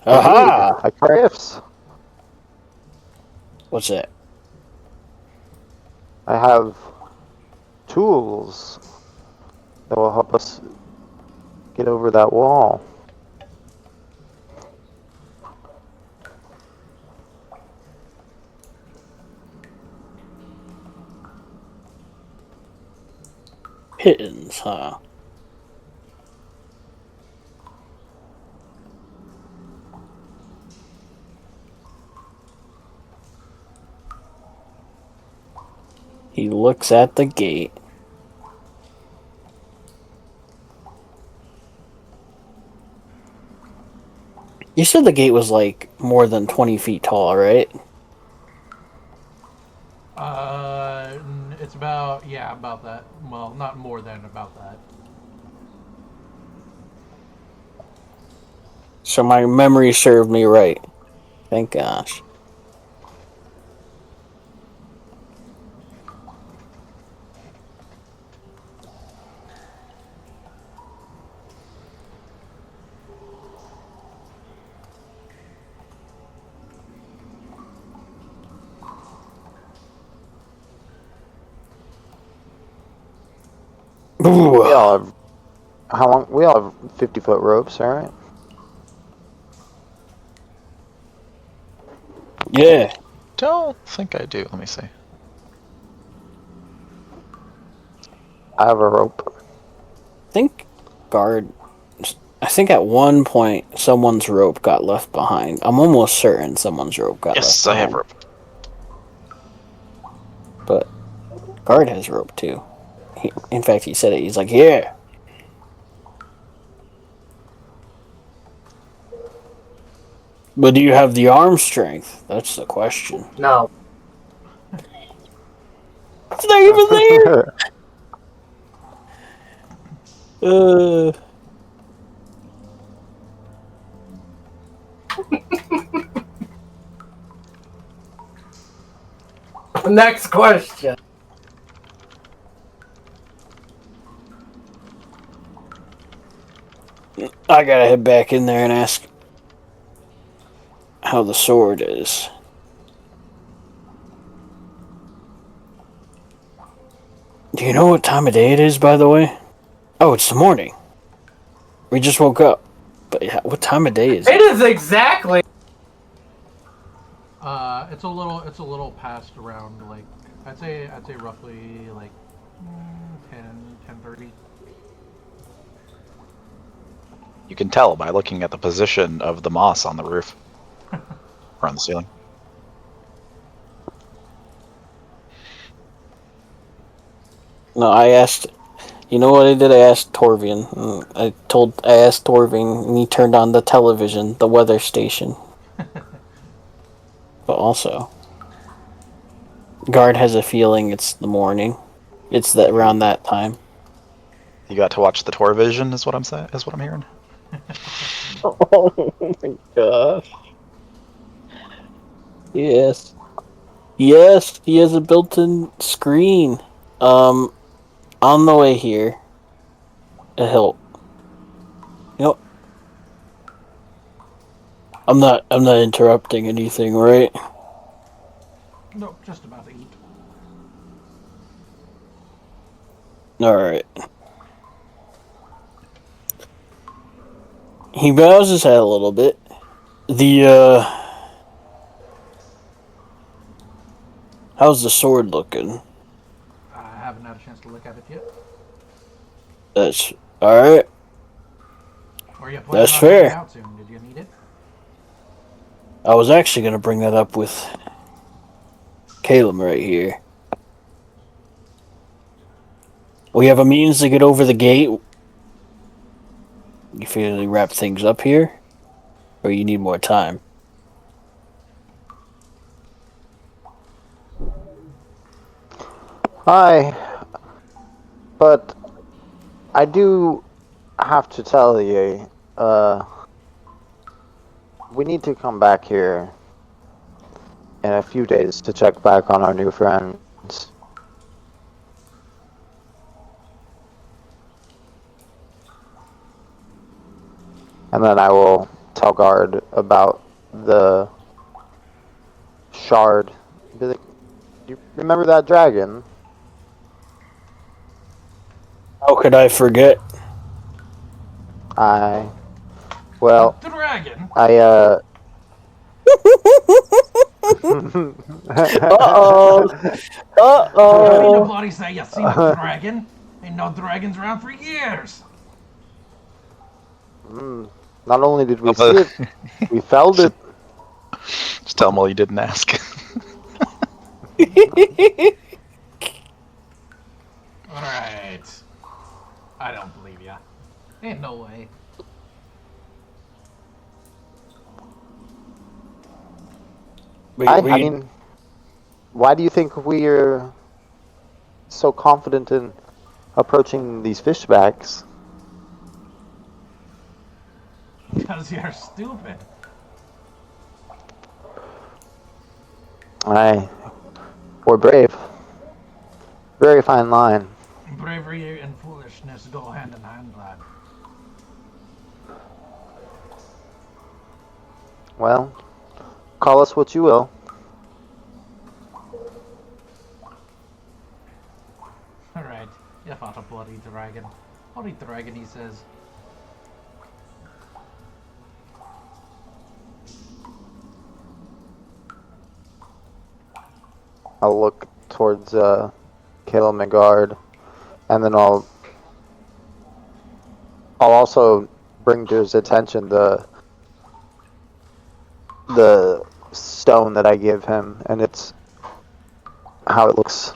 Aha! Indeed, a crafts. What's that? I have tools that will help us get over that wall. Pittance, huh? He looks at the gate. You said the gate was like more than 20 feet tall, right? It's about, yeah, about that. Well, not more than about that. So my memory served me right. Thank gosh. We all have how long? We all have 50-foot ropes, all right? Yeah. Don't think I do. Let me see. I have a rope. I think at one point someone's rope got left behind. I'm almost certain someone's rope got Yes, left I have behind. rope. But Guard has rope too. In fact, he said it. He's like, yeah. But do you have the arm strength? That's the question. No. It's not even there. Next question. I gotta head back in there and ask how the sword is. Do you know what time of day it is, by the way? Oh, it's the morning. We just woke up. But yeah, what time of day is It it? is exactly. It's a little past around, like, I'd say roughly like 10:30. You can tell by looking at the position of the moss on the roof or on the ceiling. No, I asked. You know what I did? I asked Torvian. I asked Torvian, and he turned on the television, the weather station. also. Guard has a feeling it's the morning. It's that around that time. You got to watch the tour vision, is what I'm saying. Is what I'm hearing. Oh my gosh. Yes. Yes, he has a built-in screen. On the way here. A help. Yep. I'm not interrupting anything, right? Nope, just about to eat. Alright. He bows his head a little bit. How's the sword looking? I haven't had a chance to look at it yet. That's alright. Or you planning That's on heading fair. out soon? Did you need it? I was actually gonna bring that up with Caleb right here. We have a means to get over the gate. You feel you wrap things up here? Or you need more time? Hi, but I do have to tell you, we need to come back here in a few days to check back on our new friends. And then I will tell guard about the shard. Do you remember that dragon? How could I forget? Well, The dragon? Uh-oh. What do you mean to Uh-oh. bloody say you seen a dragon? Ain't no dragons around for years. Not only did we see it, we felt it. Just tell him all you didn't ask. Alright. I don't believe ya. Ain't no way. I mean, why do you think we're so confident in approaching these fishbacks? Because you're stupid. We're brave. Very fine line. Bravery and foolishness go hand in hand, lad. Well, call us what you will. Alright, you fought a bloody dragon. Bloody dragon, he says. I'll look towards Caleb and guard, and then I'll also bring to his attention the stone that I give him, and it's how it looks.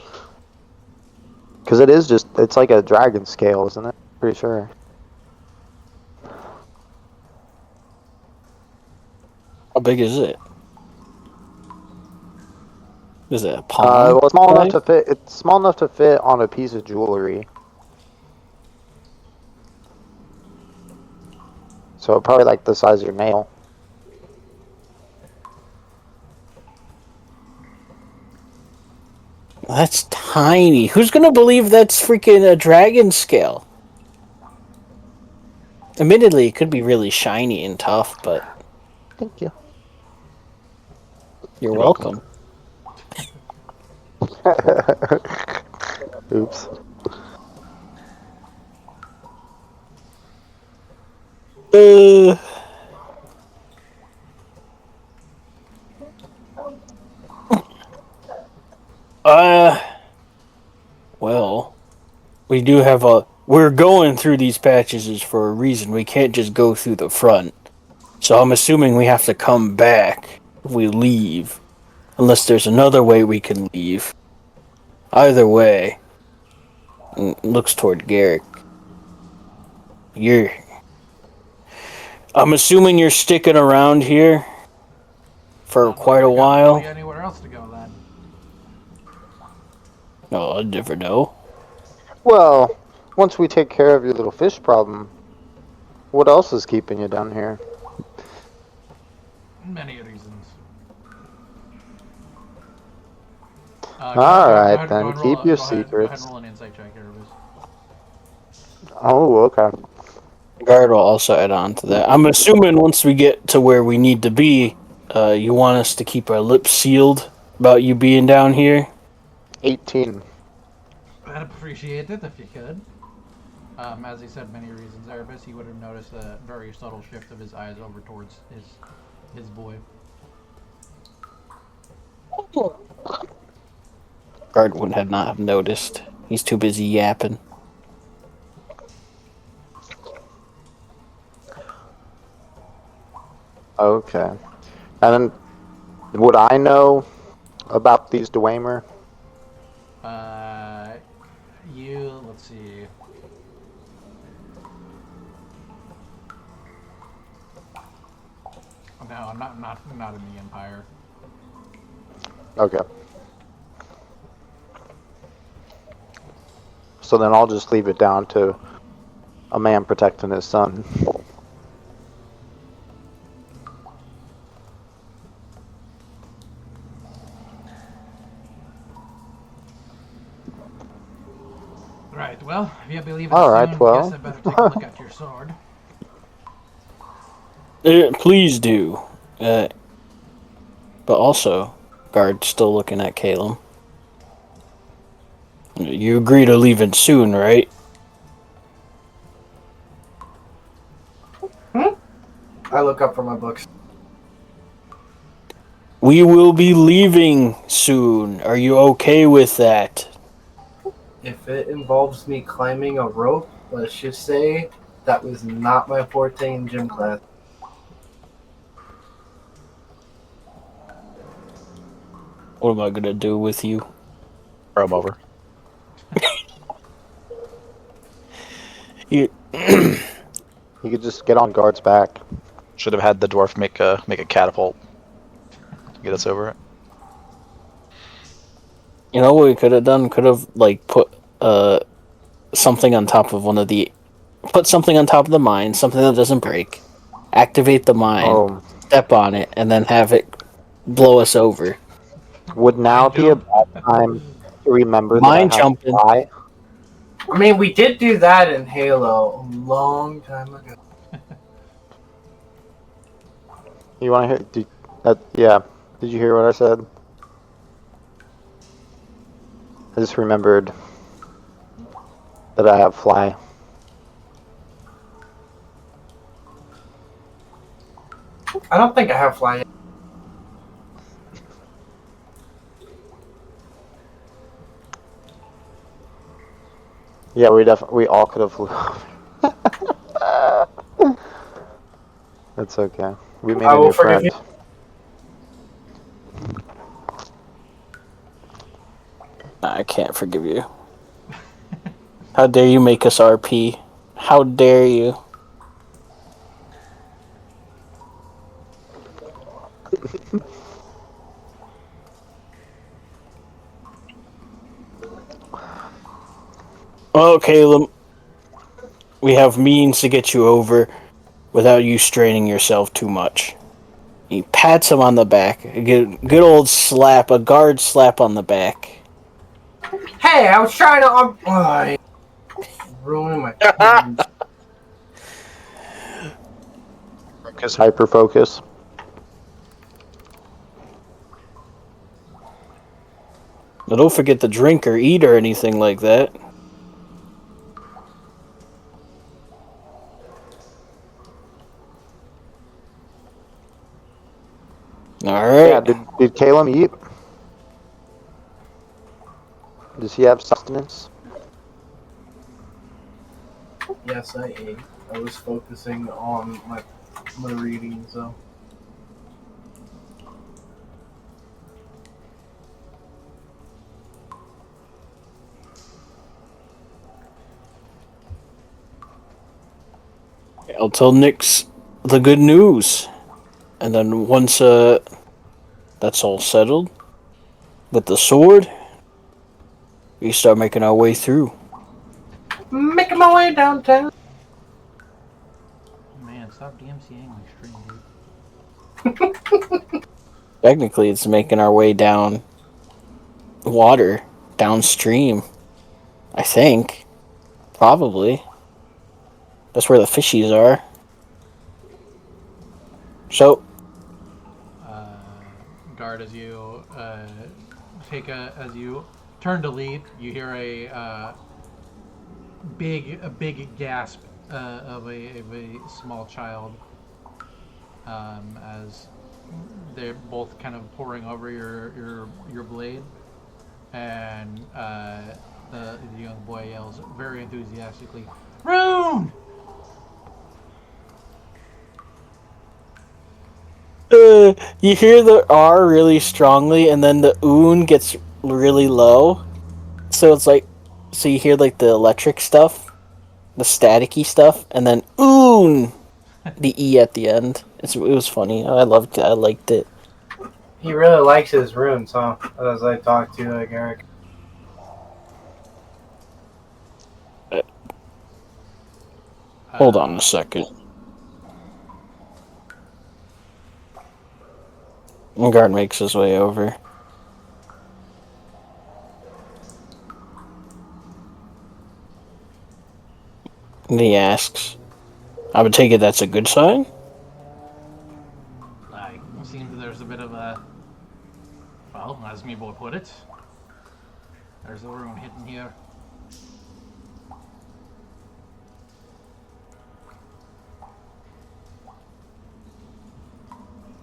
Because it's like a dragon scale, isn't it? Pretty sure. How big is it? Is it a palm? Well, it's small enough to fit. It's small enough to fit on a piece of jewelry. So probably like the size of your nail. That's tiny. Who's gonna believe that's freaking a dragon scale? Admittedly, it could be really shiny and tough, but Thank you. you're You're welcome. Oops. Uh, well, we do have we're going through these patches for a reason. We can't just go through the front. So I'm assuming we have to come back if we leave. Unless there's another way we can leave. Either way, looks toward Garrick. I'm assuming you're sticking around here for Well, quite a I can't tell you while. anywhere else to go then. Oh, I never know. Well, once we take care of your little fish problem, what else is keeping you down here? Many reasons. All right, Go then. ahead, Keep your go ahead and secrets. roll an insight check, Erebus. Oh, okay. Guard will also add on to that. I'm assuming once we get to where we need to be, you want us to keep our lips sealed about you being down here? 18. I'd appreciate it if you could. As he said many reasons, Erebus, he would have noticed a very subtle shift of his eyes over towards his boy. Guard would have not have noticed. He's too busy yapping. Okay. And then, would I know about these Dwemer? Let's see. No, not in the Empire. Okay. So then I'll just leave it down to a man protecting his son. Right, well, if you believe it All soon, right, I well. guess I better take a look at your sword. Please do. But also, Guard's still looking at Caleb. You agree to leaving soon, right? I look up from my books. We will be leaving soon. Are you okay with that? If it involves me climbing a rope, let's just say that was not my forte in gym class. What am I gonna do with you? Throw him over. You You could just get on guard's back. Should have had the dwarf make a catapult to get us over it. You know what we could have done? Could have put something on top of put something on top of the mine, something that doesn't break. Activate the mine, Oh, step on it, and then have it blow us over. would now Mind be a jump. bad time to remember that I Mine have jumping. fly? I mean, we did do that in Halo a long time ago. You want to hear? Yeah. Did you hear what I said? I just remembered that I have fly. I don't think I have fly. Yeah, we all could have flew. That's okay. We made I a will new forgive friend. I can't forgive you. How dare you make us RP? How dare you? Well, Caleb, we have means to get you over without you straining yourself too much. He pats him on the back. A good old slap, a guard slap on the back. Hey, I was trying to. Oh, ruining my plans. Focus, hyper focus. Now don't forget to drink or eat or anything like that. Alright. Yeah, did Caleb eat? Does he have sustenance? Yes, I ate. I was focusing on my reading, so. I'll tell Nyx the good news. And then once that's all settled, with the sword, we start making our way through. Making my way downtown. Man, stop DMCAing my stream, dude. Technically, it's making our way down water, downstream. I think. Probably. That's where the fishies are. So, Guard, as you as you turn to leave, you hear a big gasp of a small child as they're both kind of pouring over your blade, and the young boy yells very enthusiastically, "Rune!" you hear the R really strongly, and then the oon gets really low. So it's like, so you hear like the electric stuff, the staticky stuff, and then oon, the E at the end. It was funny. I loved it. I liked it. He really likes his runes, huh? As I talk to Garrick. Hold on a second. Guard makes his way over. And he asks, I would take it that's a good sign? It seems there's a bit of a, well, as me boy put it, there's a rune hidden here.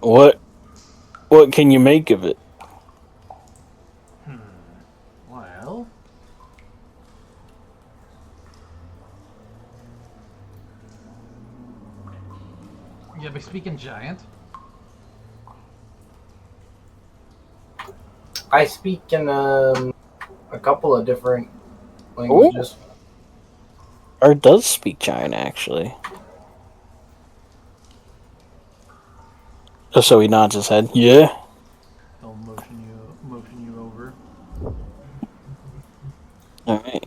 What can you make of it? Well, you be speaking giant. I speak in a couple of different languages. Or does speak giant, actually. So he nods his head. Yeah. He'll motion you over. Alright.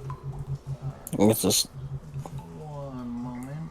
I guess this. One moment.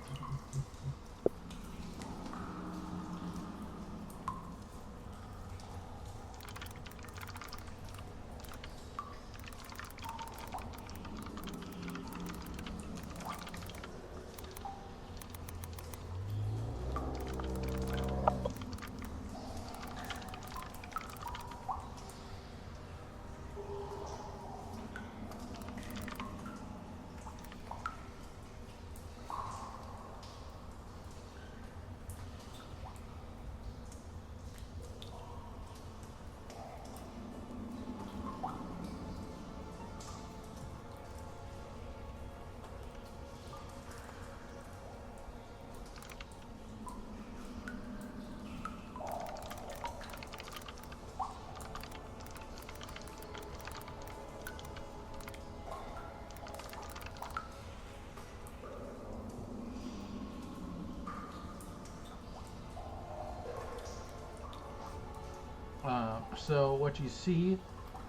So what you see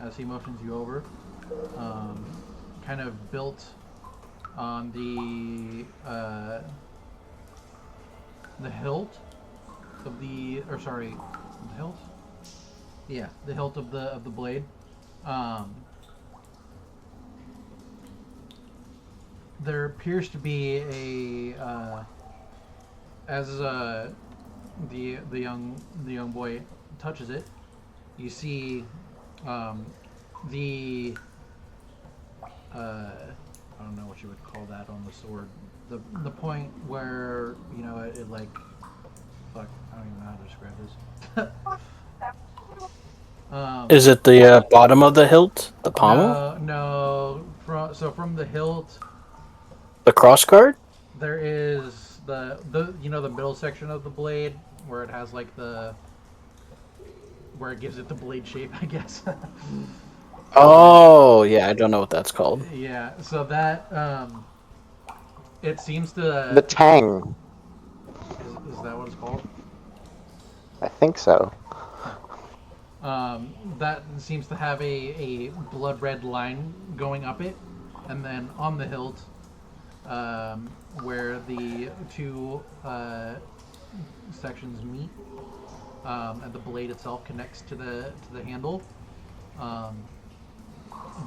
as he motions you over, kind of built on the hilt of the, or sorry, the hilt? Yeah, the hilt of the blade. There appears to be a as the young boy touches it, you see the I don't know what you would call that on the sword. The point where, you know, it like, fuck, I don't even know how to describe this. Is it the bottom of the hilt? The pommel? No. From the hilt, The cross guard? there is the you know, the middle section of the blade where it has like where it gives it the blade shape, I guess. Oh, yeah, I don't know what that's called. Yeah, so that it seems to. The tang. Is that what it's called? I think so. That seems to have a blood red line going up it, and then on the hilt, where the two sections meet, and the blade itself connects to the handle.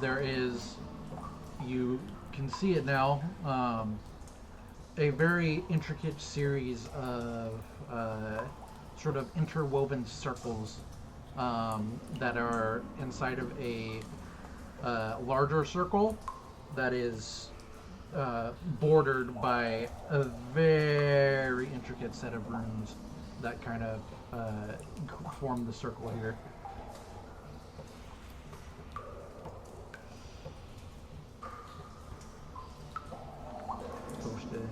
There is, you can see it now, a very intricate series of sort of interwoven circles that are inside of a larger circle that is bordered by a very intricate set of runes that kind of form the circle here. Posted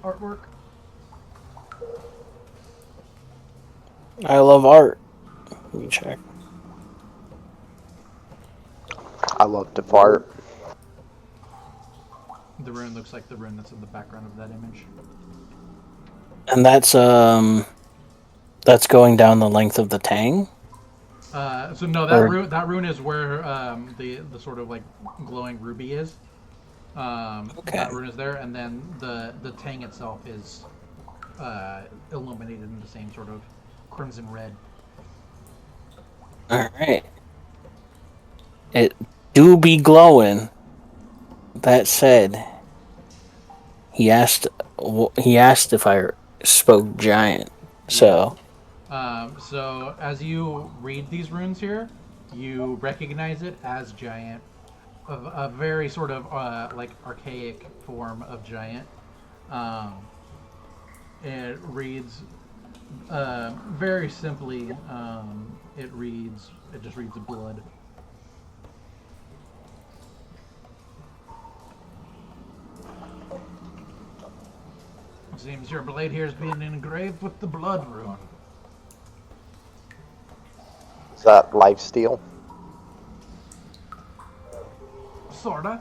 artwork. I love art. Let me check. I love to fart. The rune looks like the rune that's in the background of that image. And that's going down the length of the tang? So no, that rune is where the sort of like glowing ruby is. Okay. That rune is there, and then the tang itself is illuminated in the same sort of crimson red. All right. It do be glowing. That said, he asked if I spoke giant. So, So as you read these runes here, you recognize it as giant, a very sort of like archaic form of giant. It reads very simply. It just reads blood. It seems your blade here is being engraved with the blood rune. Is that lifesteal? Sorta.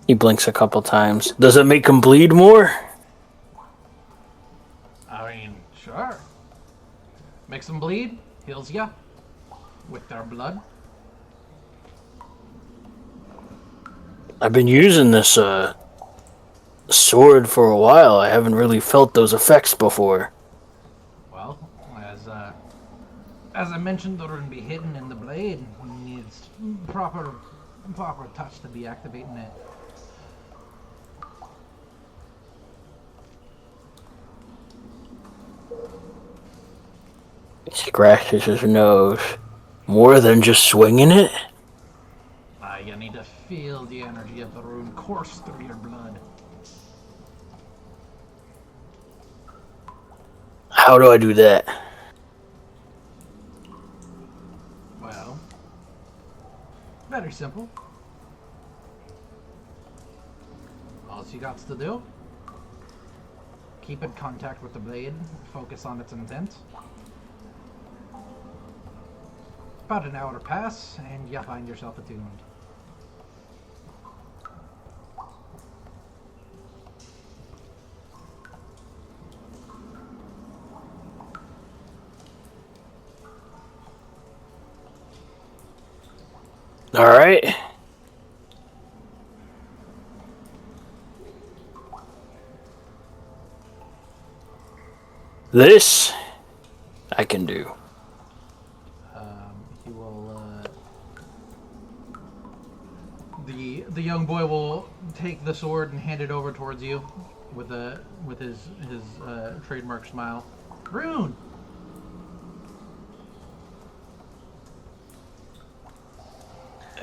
he blinks a couple times. Does it make him bleed more? I mean, sure. Makes them bleed, heals ya with their blood. I've been using this sword for a while. I haven't really felt those effects before. Well, as I mentioned, the rune be hidden in the blade. Needs proper touch to be activating it. He scratches his nose. More than just swinging it? You need to feel the energy of the rune course through your blood. How do I do that? Well, very simple. All you got to do, keep in contact with the blade, focus on its intent. About an hour pass, and you find yourself attuned. All right. This I can do. He will. The young boy will take the sword and hand it over towards you, with his trademark smile. Rune.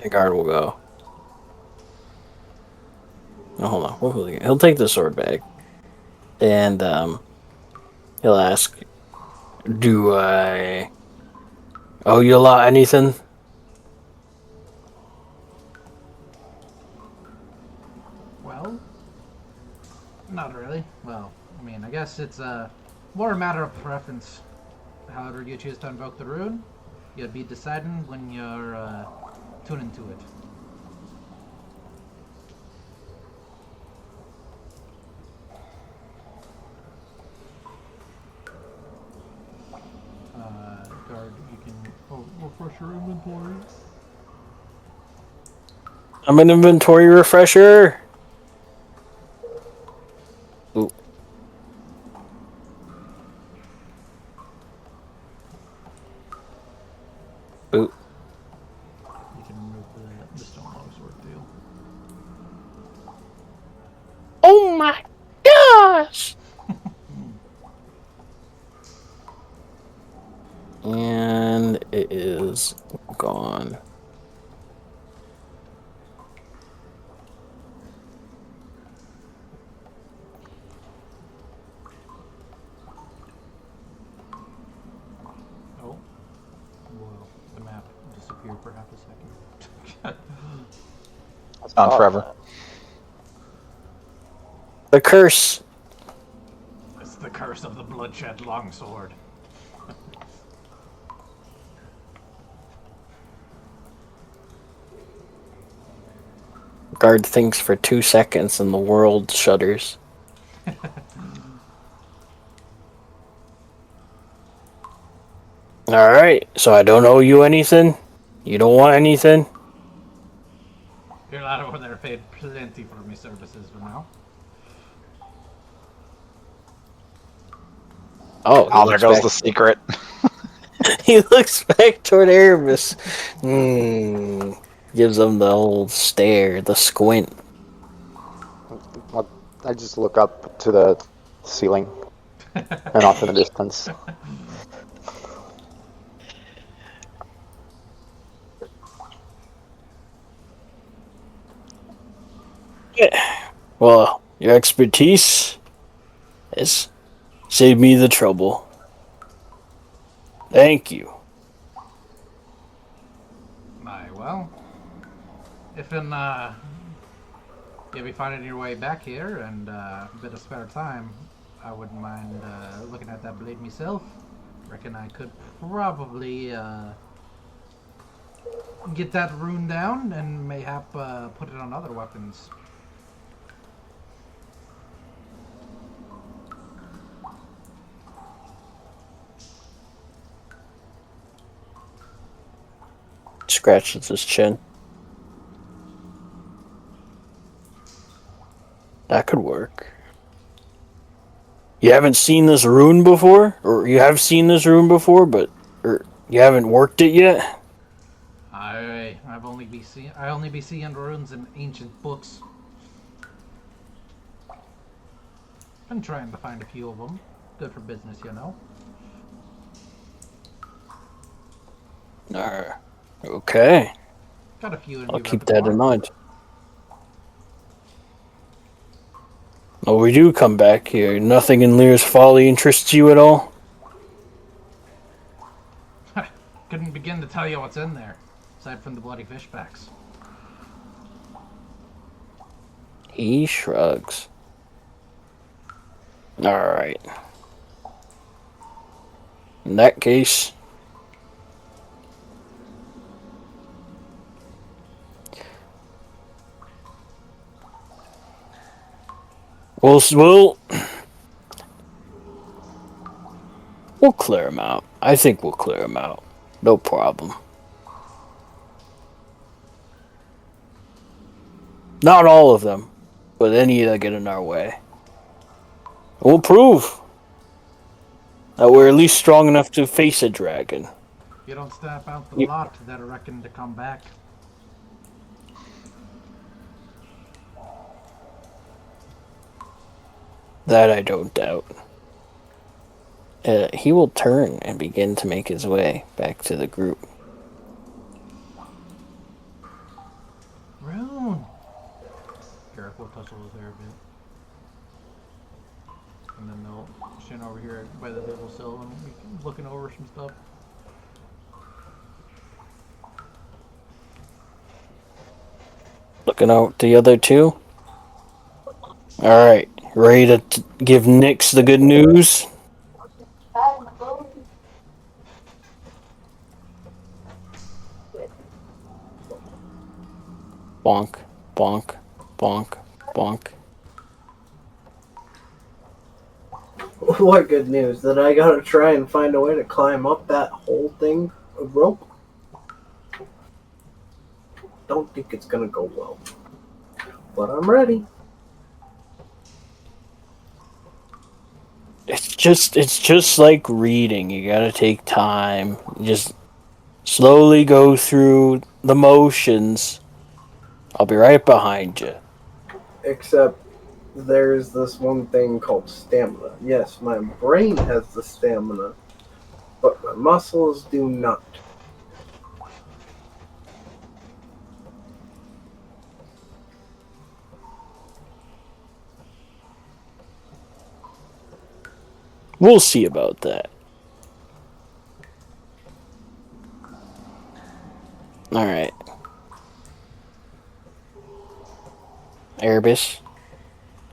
The guard will go. Oh, hold on. What will he? He'll take the sword back, and he'll ask, "Do I owe you a lot? Anything?" Well, not really. Well, I mean, I guess it's more a matter of preference. However you choose to invoke the rune, you'll be deciding when you're tuning to it. refresh your inventory. I'm an inventory refresher. Ooh. Ooh. You can remove the stone longsword deal. Oh my gosh! And it is gone. Oh. Well, the map disappeared for half a second. It's gone forever. The curse. It's the curse of the bloodshed longsword. Guard thinks for 2 seconds and the world shudders. Alright, so I don't owe you anything? You don't want anything? Your lad over there paid plenty for me services for now. Oh, Oh, there goes the secret. He looks back toward Erebus. Gives him the old stare, the squint. I just look up to the ceiling and off in the distance. Well, your expertise has saved me the trouble. Thank you. Aye, well, if you'll be finding your way back here and a bit of spare time, I wouldn't mind looking at that blade myself. Reckon I could probably get that rune down and mayhap put it on other weapons. Scratches his chin. That could work. You haven't seen this rune before? Or you have seen this rune before, but you haven't worked it yet? I only be seeing runes in ancient books. Been trying to find a few of them. Good for business, you know. Okay. Got a few in I'll your keep that in repertoire. mind. Well, we do come back here. Nothing in Lear's Folly interests you at all? Couldn't begin to tell you what's in there, aside from the bloody fish packs. He shrugs. Alright. In that case... We'll clear him out. I think we'll clear him out. No problem. Not all of them, but any that get in our way. We'll prove that we're at least strong enough to face a dragon. If you don't step out the Yep. lot, they'll reckon to come back. That I don't doubt. He will turn and begin to make his way back to the group. Rune! Gareth will tussle his hair a bit. And then they'll shin over here by the little sill and be looking over some stuff. Looking out the other two. Alright, ready to give Nyx the good news? Bonk, bonk, bonk, bonk. What good news? That I gotta try and find a way to climb up that whole thing of rope? don't think it's gonna go well. But I'm ready. It's just like reading. You gotta take time. Just slowly go through the motions. I'll be right behind you. Except there's this one thing called stamina. Yes, my brain has the stamina, but my muscles do not. We'll see about that. Alright. Erebus.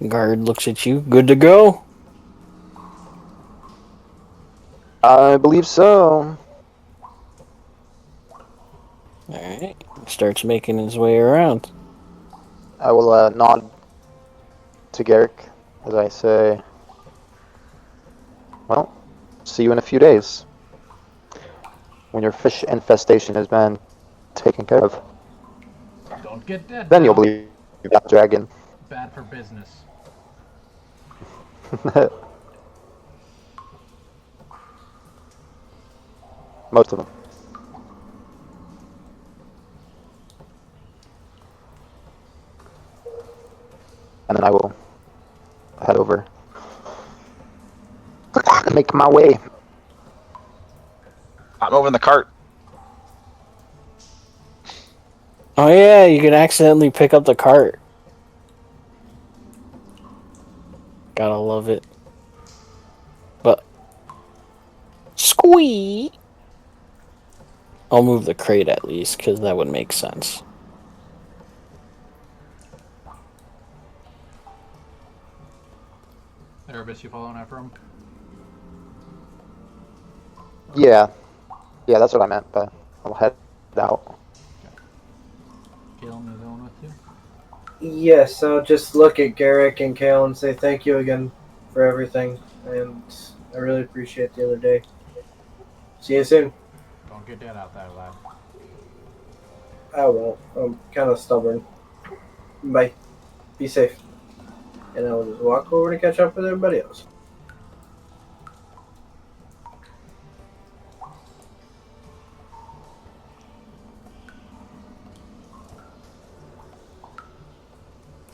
Guard looks at you. Good to go? I believe so. Alright. Starts making his way around. I will nod to Garrick as I say, well, see you in a few days when your fish infestation has been taken care of. Don't get dead. Then you'll now. believe that dragon. Bad for business. Most of them. And then I will head over. Make my way. I'm over in the cart. Oh yeah, you can accidentally pick up the cart. Gotta love it. But squee. I'll move the crate at least, because that would make sense. Erebus, you following after him? Yeah. Yeah, that's what I meant, but I'll head out. Caleb, you going with you? Yes, I'll just look at Garrick and Kale and say thank you again for everything, and I really appreciate the other day. See you soon. Don't get dead out there, lad. I won't. I'm kind of stubborn. Bye. Be safe. And I will just walk over to catch up with everybody else.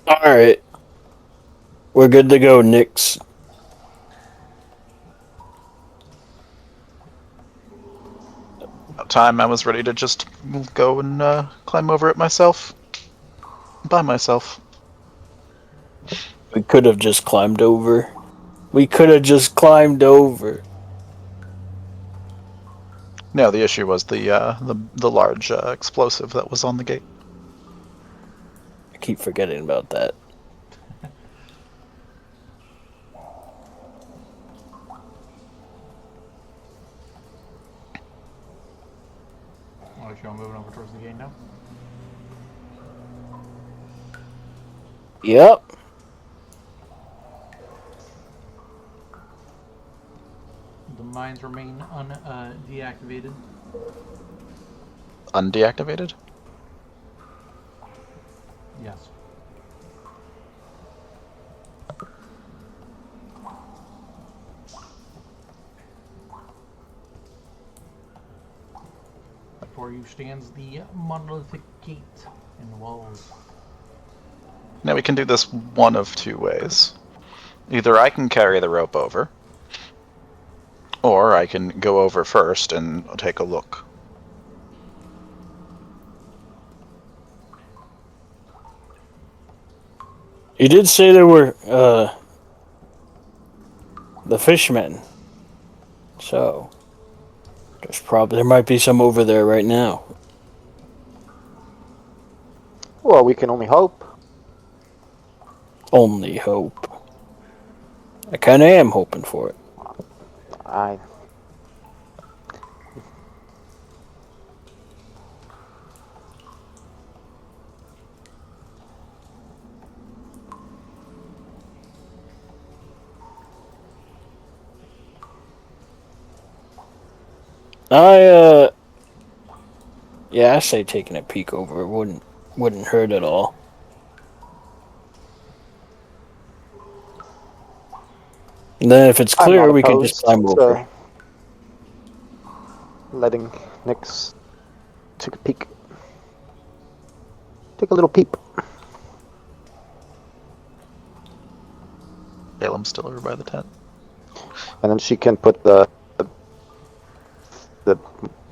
Alright. We're good to go, Nix. About time I was ready to just go and climb over it myself. By myself. We could have just climbed over. No, the issue was the large explosive that was on the gate. I keep forgetting about that. I'll let you all moving over towards the gate now. Yep. The mines remain deactivated. Undeactivated? Yes. Before you stands the monolithic gate and walls. Now we can do this one of two ways. Either I can carry the rope over, or I can go over first and take a look. You did say there were, the fishmen. So, there might be some over there right now. Well, we can only hope. Only hope. I kinda am hoping for it. I Yeah, I say taking a peek over wouldn't Wouldn't hurt at all. And then if it's I'm clear, not we can just opposed climb over. to letting Nyx take a peek. Take a little peep. Balaam's still over by the tent. And then she can put the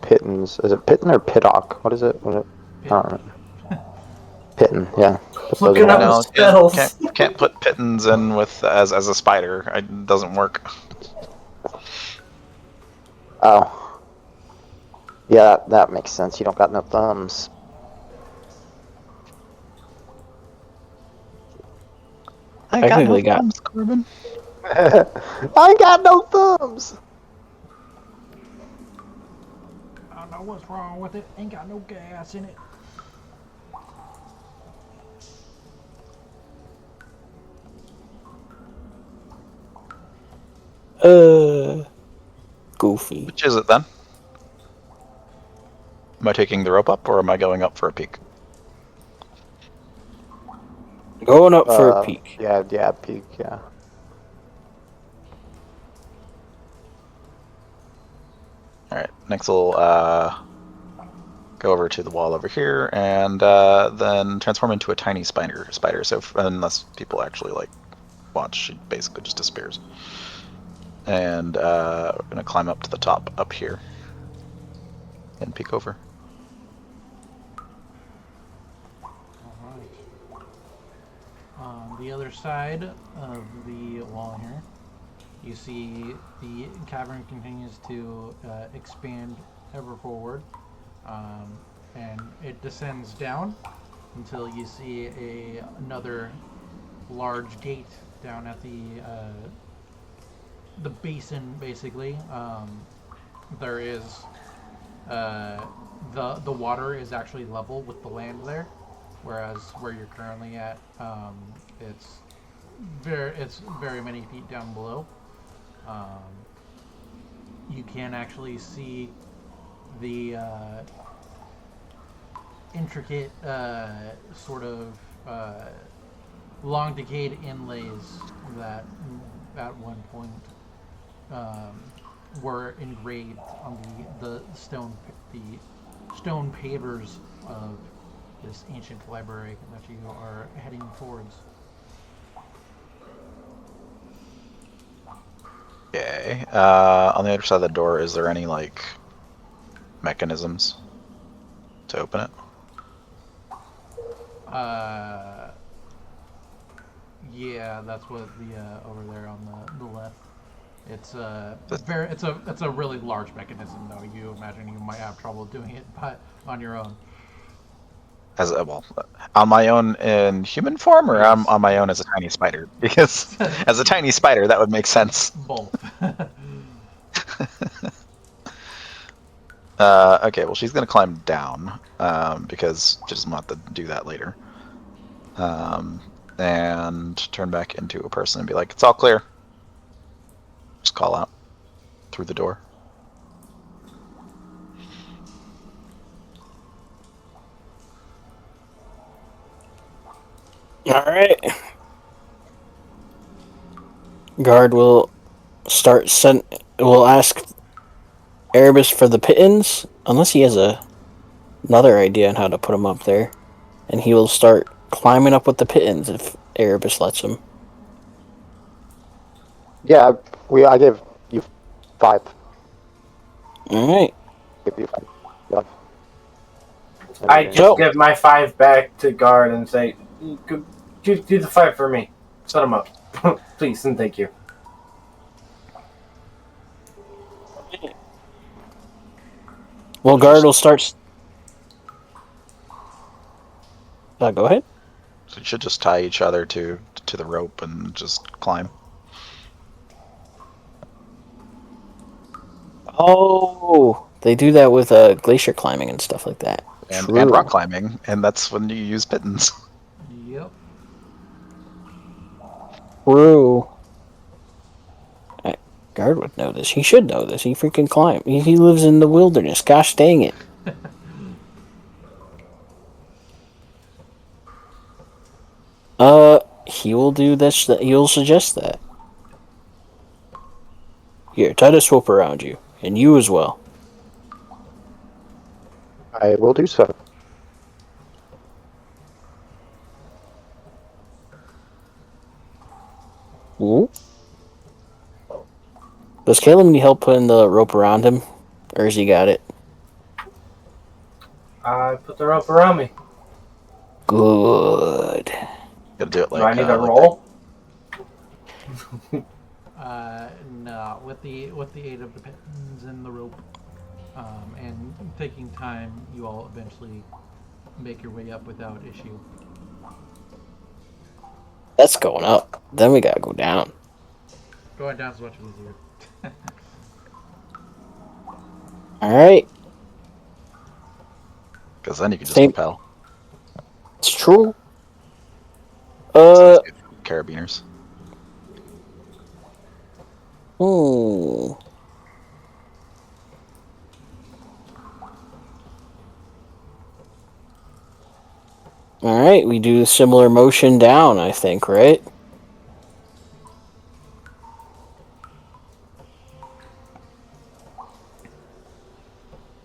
pittons. Is it pitten or pittock? What is it? I don't remember. Pitten, yeah. Put those Looking in up there. the No, spells. can't put pittons in with as a spider. It doesn't work. Oh. Yeah, that makes sense. You don't got no thumbs. I got no Technically got- thumbs, Corbin. I ain't got no thumbs! I don't know what's wrong with it. Ain't got no gas in it. Goofy. Which is it then? Am I taking the rope up or am I going up for a peek? Going up for a peek. Yeah, peek, yeah. Alright, next we'll go over to the wall over here and then transform into a tiny spider. So unless people actually like watch, she basically just disappears. And we're gonna climb up to the top up here and peek over. Alright. On the other side of the wall here, you see the cavern continues to expand ever forward, and it descends down until you see another large gate down at the basin. Basically, there is the water is actually level with the land there, whereas where you're currently at, it's very many feet down below. You can actually see the intricate sort of long decayed inlays that at one point were engraved on the stone pavers of this ancient library that you are heading towards. Okay. On the other side of the door, is there any like mechanisms to open it? Yeah, that's what the over there on the left. It's it's a really large mechanism though. You imagine you might have trouble doing it on your own. As well, on my own in human form, or on my own as a tiny spider? Because as a tiny spider, that would make sense. Both. Okay, well, she's gonna climb down because she doesn't want to do that later. And turn back into a person and be like, "It's all clear." Just call out through the door. Alright. Guard will will ask Erebus for the pittons, unless he has another idea on how to put them up there. And he will start climbing up with the pittons if Erebus lets him. Yeah, I gave you 5. Alright. Give you 5. Yeah. I just give my 5 back to guard and say, do the 5 for me. Set him up. Please and thank you. Well, guard will start... go ahead. So you should just tie each other to the rope and just climb. Oh, they do that with glacier climbing and stuff like that. And True. rock climbing, and that's when you use pittons. Yep. True. Guard would know this. He should know this. He freaking climbs. He lives in the wilderness. Gosh dang it. He will do this. He'll suggest that. Here, tie this rope around you, and you as well. I will do so. Ooh. Does Caleb need help putting the rope around him, or has he got it? I put the rope around me. Good. Gotta do it Do like. I need a like roll? No, with the aid of the pins and the rope, and taking time, you all eventually make your way up without issue. That's going up. Then we gotta go down. Going down is much easier. Alright. Because then you can just Same. repel. It's true. So carabiners. Hmm. Alright, we do similar motion down, I think, right?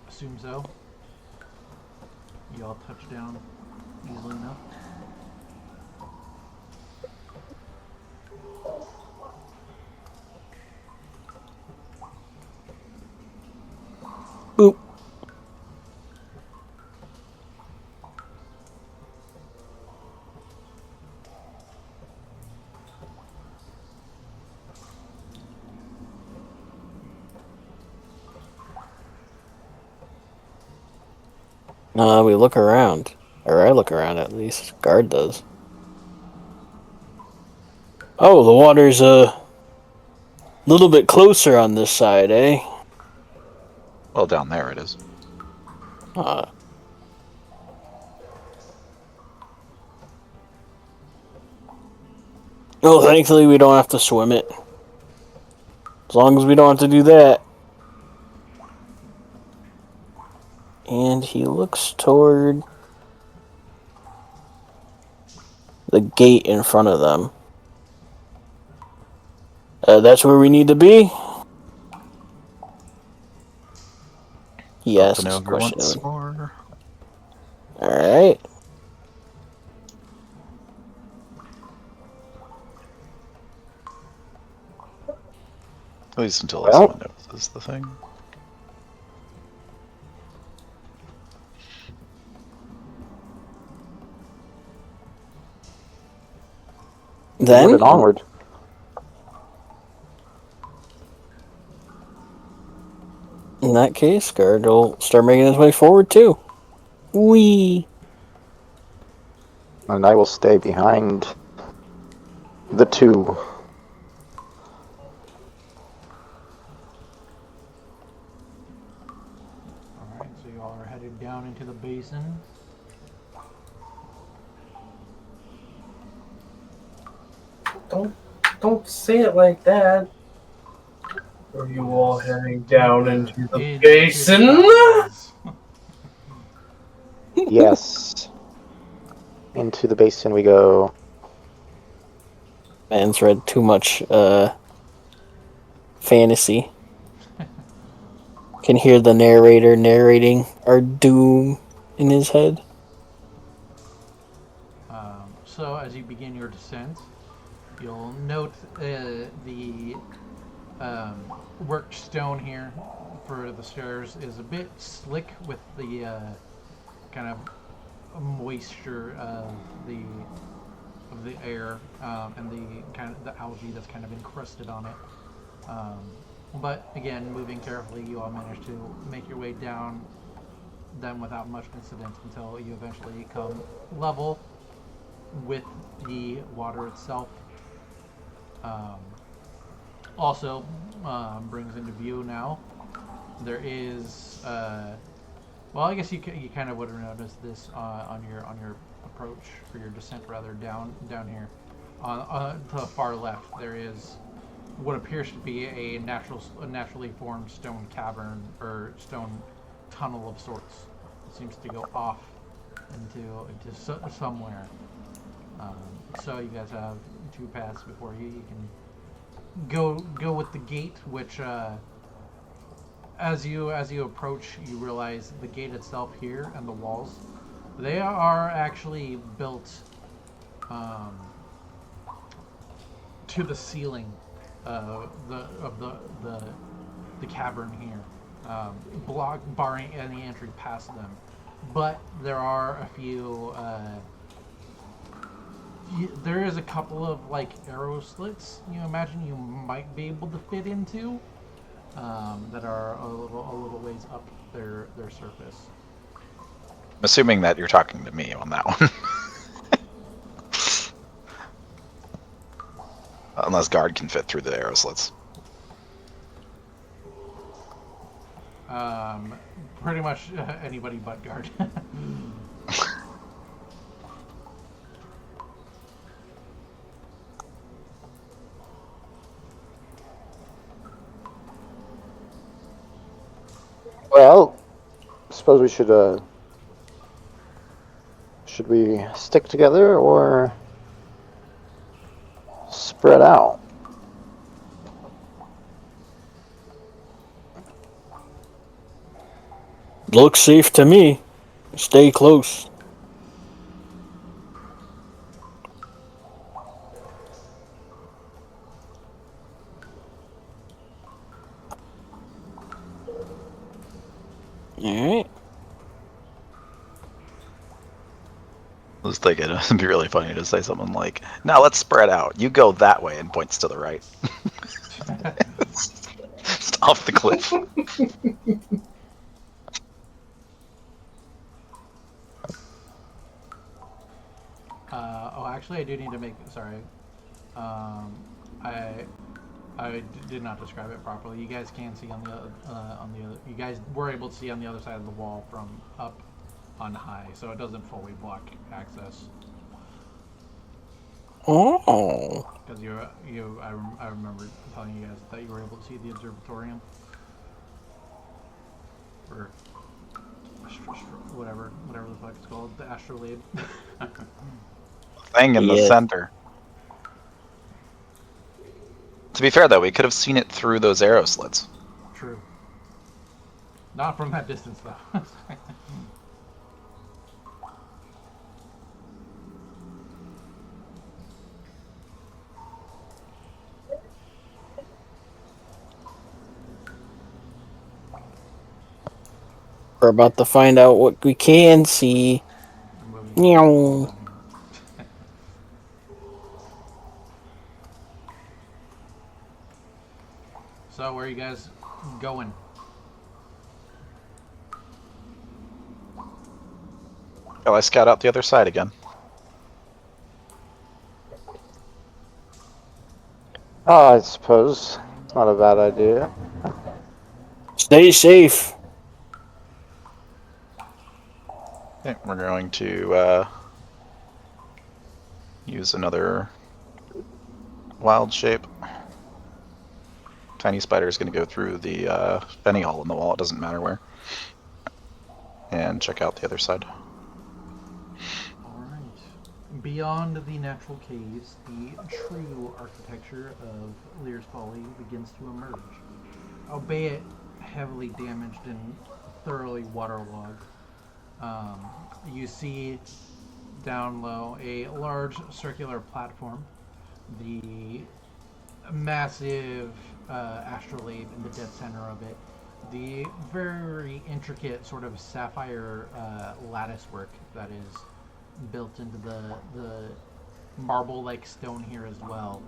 Assume so. You all touch down easily enough. Boop. We look around. Or I look around at least. Guard does. Oh, the water's a little bit closer on this side, eh? Well, down there it is. Oh, thankfully we don't have to swim it. As long as we don't have to do that. And he looks toward the gate in front of them. That's where we need to be? He Up asks and over question. once more. Alright. At least until Well. someone notices the thing. Then, Onward and onward. in that case, Guard will start making his way forward too. Whee! And I will stay behind the two. Alright, so you all are headed down into the basin. Don't say it like that. Are you all heading down into the Into basin? the Yes. Into the basin we go. Man's read too much fantasy. Can hear the narrator narrating our doom in his head. So as you begin your descent, you'll note the worked stone here for the stairs is a bit slick with the kind of moisture of the air and the kind of the algae that's kind of encrusted on it. But again, moving carefully, you all manage to make your way down them without much incident until you eventually come level with the water itself. Also brings into view now there is well, I guess you kind of would have noticed this on your approach for your descent rather down here to the far left there is what appears to be a naturally formed stone cavern or stone tunnel of sorts. It seems to go off into somewhere. So you guys have 2 paths before you. You can go with the gate, which as you approach, you realize the gate itself here and the walls, they are actually built to the ceiling of the cavern here, barring any entry past them. But there are a few. There is a couple of like arrow slits you imagine you might be able to fit into that are a little ways up their surface. I'm assuming that you're talking to me on that one. Unless guard can fit through the arrow slits. Pretty much anybody but guard. Well, I suppose we should we stick together or spread out? Looks safe to me. Stay close. Alright. I was thinking it'd be really funny to say something like, "Now let's spread out. You go that way," and points to the right. Just off the cliff. Actually, I do need to make. Sorry, I did not describe it properly. You guys can see on the other. You guys were able to see on the other side of the wall from up on high, so it doesn't fully block access. Oh. Because I remember telling you guys that you were able to see the observatorium, or whatever the fuck it's called, the astrolabe. Thing in the Yeah. center. To be fair, though, we could have seen it through those arrow slits. True. Not from that distance, though. We're about to find out what we can see. Meow. So, where are you guys going? Oh, I scout out the other side again. Oh, I suppose it's not a bad idea. Stay safe. Okay, we're going to use another wild shape. Tiny spider is going to go through the any hole in the wall. It doesn't matter where. And check out the other side. Alright. Beyond the natural caves, the true architecture of Lear's Folly begins to emerge. Albeit heavily damaged and thoroughly waterlogged, you see down low a large circular platform, the massive astrolabe in the dead center of it, the very intricate sort of sapphire lattice work that is built into the marble-like stone here as well.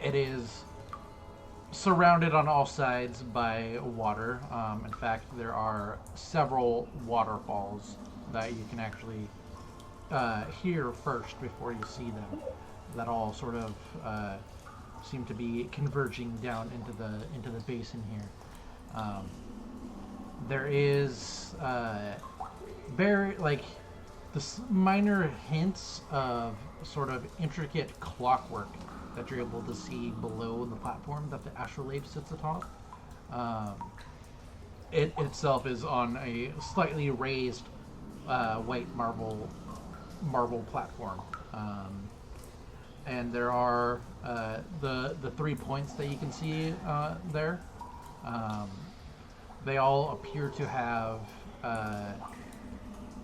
It is surrounded on all sides by water. In fact, there are several waterfalls that you can actually hear first before you see them, that all sort of seem to be converging down into the basin here. There is very this minor hints of sort of intricate clockwork that you're able to see below the platform that the astrolabe sits atop. It itself is on a slightly raised white marble marble platform. And there are the 3 points that you can see there. They all appear to have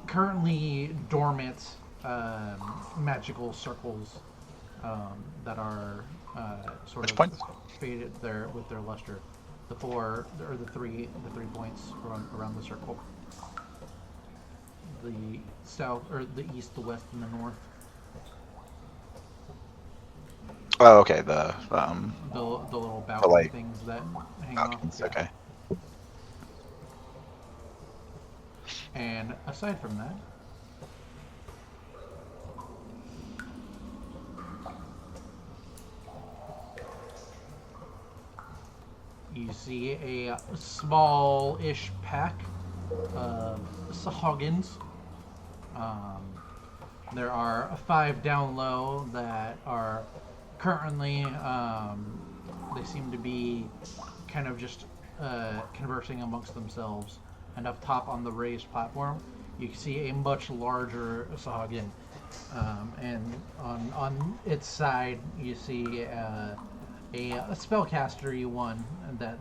currently dormant magical circles that are sort Which of points? faded there with their luster. The three points around the circle. The south, or the east, the west, and the north. Oh, okay. The little balcony light things that hang balconies. off. Yeah. Okay. And aside from that, you see a small-ish pack of Sahagins. There are 5 down low that are currently, they seem to be kind of just conversing amongst themselves. And up top on the raised platform, you can see a much larger Sahagin. And on its side, you see a spellcastery one that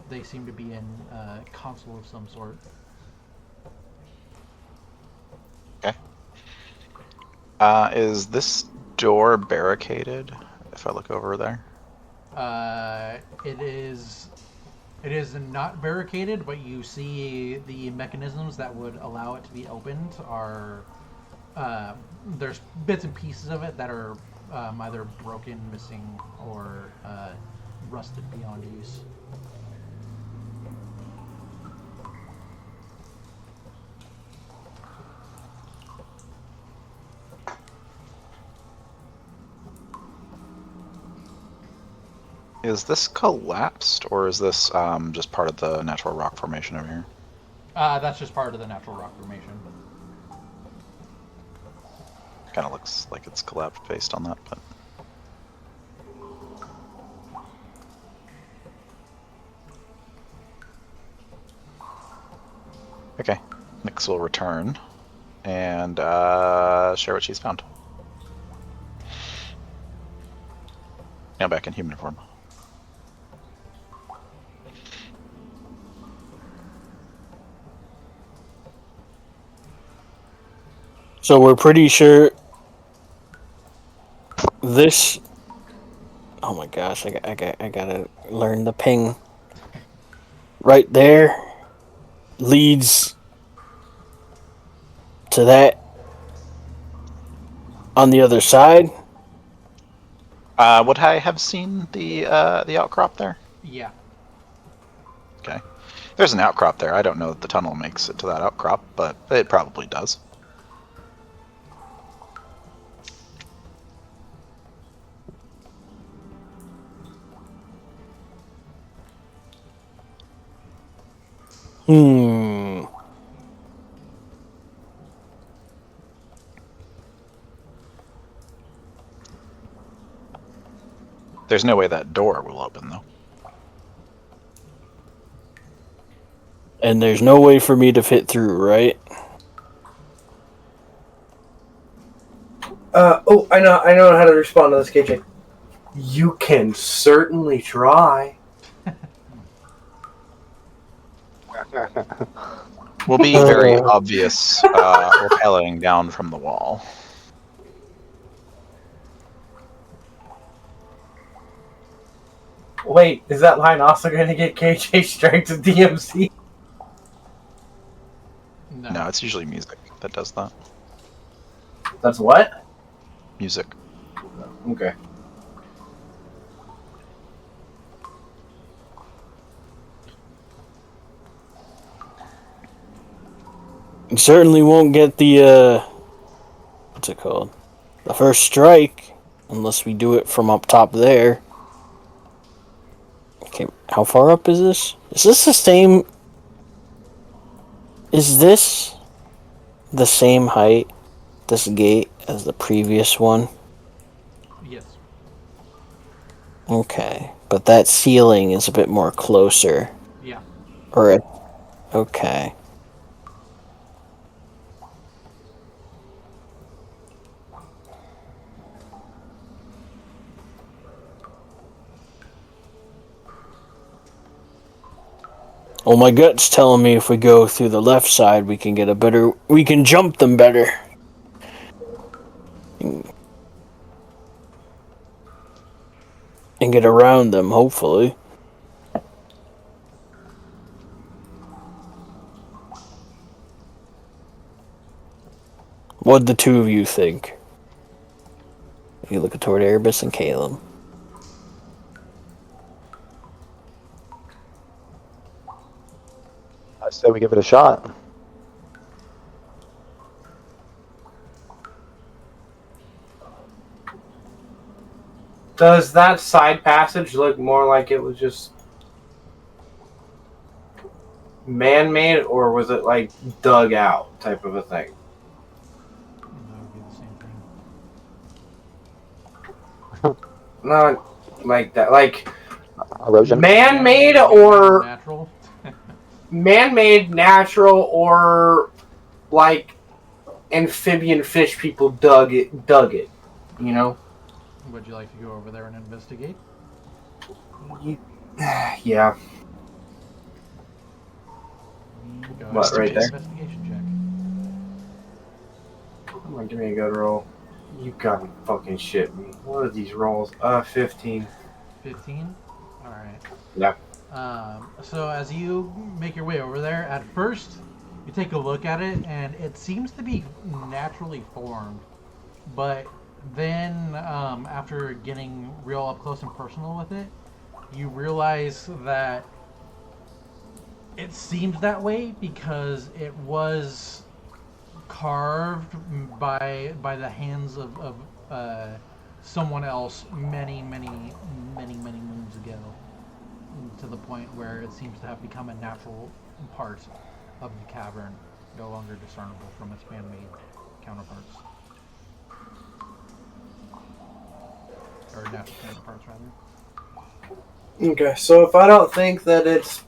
they seem to be in console of some sort. Okay. Is this door barricaded? If I look over there. It is not barricaded, but you see the mechanisms that would allow it to be opened are there's bits and pieces of it that are either broken, missing, or rusted beyond use. Is this collapsed, or is this just part of the natural rock formation over here? That's just part of the natural rock formation. Kind of looks like it's collapsed based on that, but... Okay, Nyx will return and share what she's found. Now back in human form. So we're pretty sure this. Oh my gosh! I gotta learn the ping. Right there leads to that on the other side. Would I have seen the outcrop there? Yeah. Okay. There's an outcrop there. I don't know that the tunnel makes it to that outcrop, but it probably does. There's no way that door will open, though. And there's no way for me to fit through, right? I know how to respond to this, KJ. You can certainly try. Will be very obvious rappelling down from the wall. Wait, is that line also going to get KJ straight to DMC? No, it's usually music that does that. That's what? Music. Okay. You certainly won't get the what's it called? The first strike unless we do it from up top there. Okay, how far up is this? Is this the same? Is this the same height, this gate, as the previous one? Yes. Okay, but that ceiling is a bit more closer. Yeah. Okay. Well, my gut's telling me if we go through the left side, we can jump them better. And get around them, hopefully. What'd the two of you think? You look toward Erebus and Caleb. I say we give it a shot. Does that side passage look more like it was just man-made, or was it like dug out type of a thing? That would be the same thing. Not like that. Like Erosion? man-made or Natural. man-made, natural, or like amphibian fish people dug it. You know? Would you like to go over there and investigate? Yeah. Go What, ahead and right make an there? Investigation Come on, give me a good roll. You gotta fucking shit me. What are these rolls? 15. check. 15. All right. Yeah. So as you make your way over there, at first you take a look at it, and it seems to be naturally formed, but then after getting real up close and personal with it, you realize that it seems that way because it was carved by the hands of someone else many moons ago, to the point where it seems to have become a natural part of the cavern, no longer discernible from its man-made counterparts. Or natural counterparts, rather. Okay, so if I don't think that it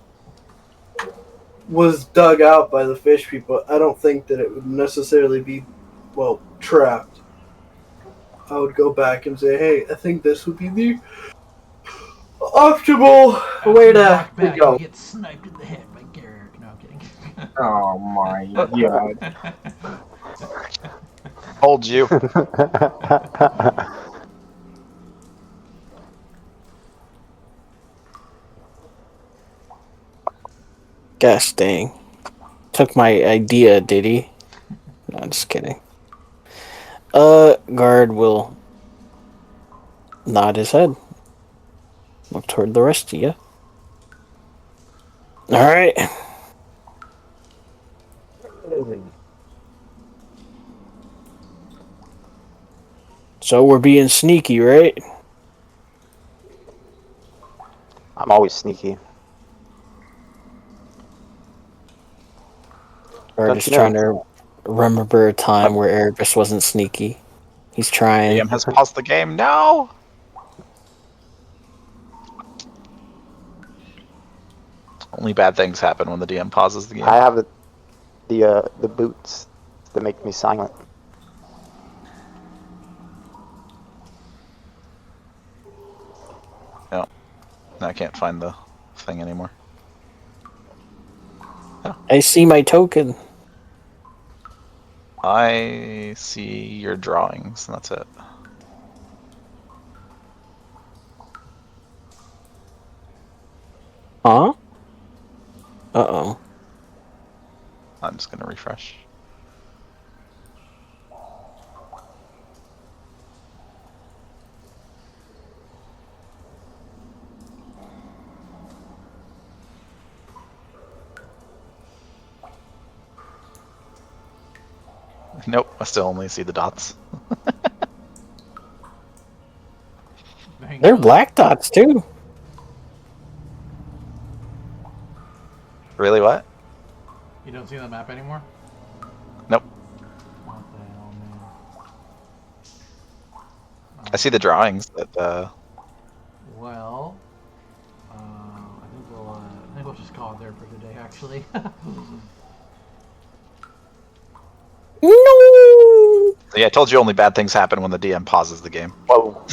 was dug out by the fish people, I don't think that it would necessarily be, well, trapped. I would go back and say, hey, I think this would be the optimal way to Walk back, go. you get sniped in the head by Garrick. No, I'm kidding. Oh my god. Hold you. Gosh dang. Took my idea, did he? No, I'm just kidding. Guard will nod his head. Look toward the rest of you. Alright. So we're being sneaky, right? I'm always sneaky. Or Don't just you know? trying to remember a time where Erebus wasn't sneaky. He's trying. DM has paused the game. No. Only bad things happen when the DM pauses the game. I have the boots that make me silent. No, I can't find the thing anymore. I see my token. I see your drawings, and that's it. Huh? Uh-oh. I'm just gonna refresh. Nope, I still only see the dots. They're black dots, too. Really, what? You don't see the map anymore? Nope. What the hell, man? I see the drawings that, Well, I think we'll just call it there for today, actually. No! yeah, I told you only bad things happen when the DM pauses the game. Whoa.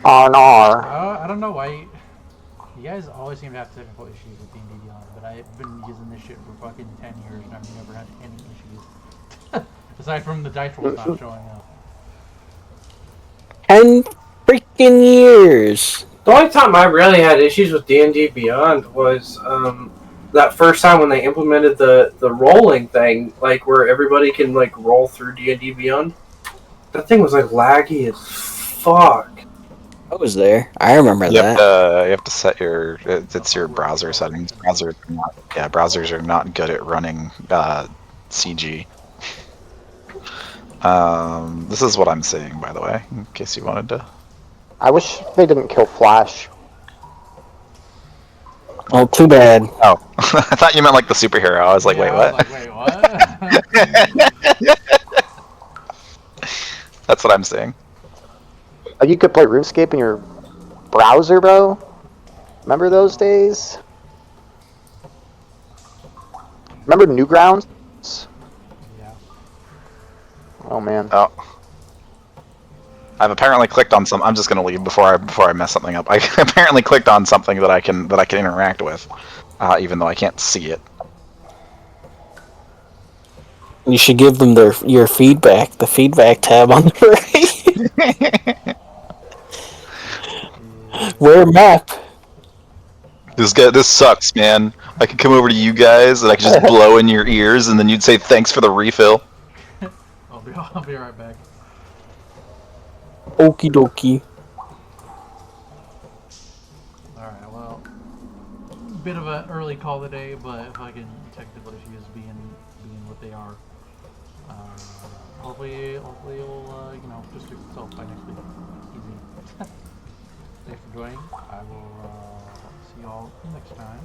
R. I don't know why. You guys always seem to have technical issues with D&D Beyond, but I've been using this shit for fucking 10 years and I've never had any issues. Aside from the dice rolls not showing up. 10 freaking years. The only time I really had issues with D&D Beyond was that first time when they implemented the rolling thing, like where everybody can like roll through D&D Beyond. That thing was like laggy as fuck. I was there. I remember that. You have to set your it's your browser settings. Browsers are not good at running CG. This is what I'm saying, by the way, in case you wanted to. I wish they didn't kill Flash. Oh, too bad. Oh, I thought you meant like the superhero. I was like, wait, what? Wait, what? That's what I'm saying. You could play RuneScape in your browser, bro. Remember those days? Remember Newgrounds? Yeah. Oh man. Oh, I've apparently clicked on some. I'm just gonna leave before I mess something up. I apparently clicked on something that I can interact with, even though I can't see it. You should give them your feedback. The feedback tab on the right. Where map? This sucks, man. I could come over to you guys and I could just blow in your ears, and then you'd say thanks for the refill. I'll be right back. Okie dokie. Alright, well, bit of an early call today, but fucking technical issues being what they are. Hopefully it'll just fix itself by next week. Easy. Thanks for joining. I will see you all next time.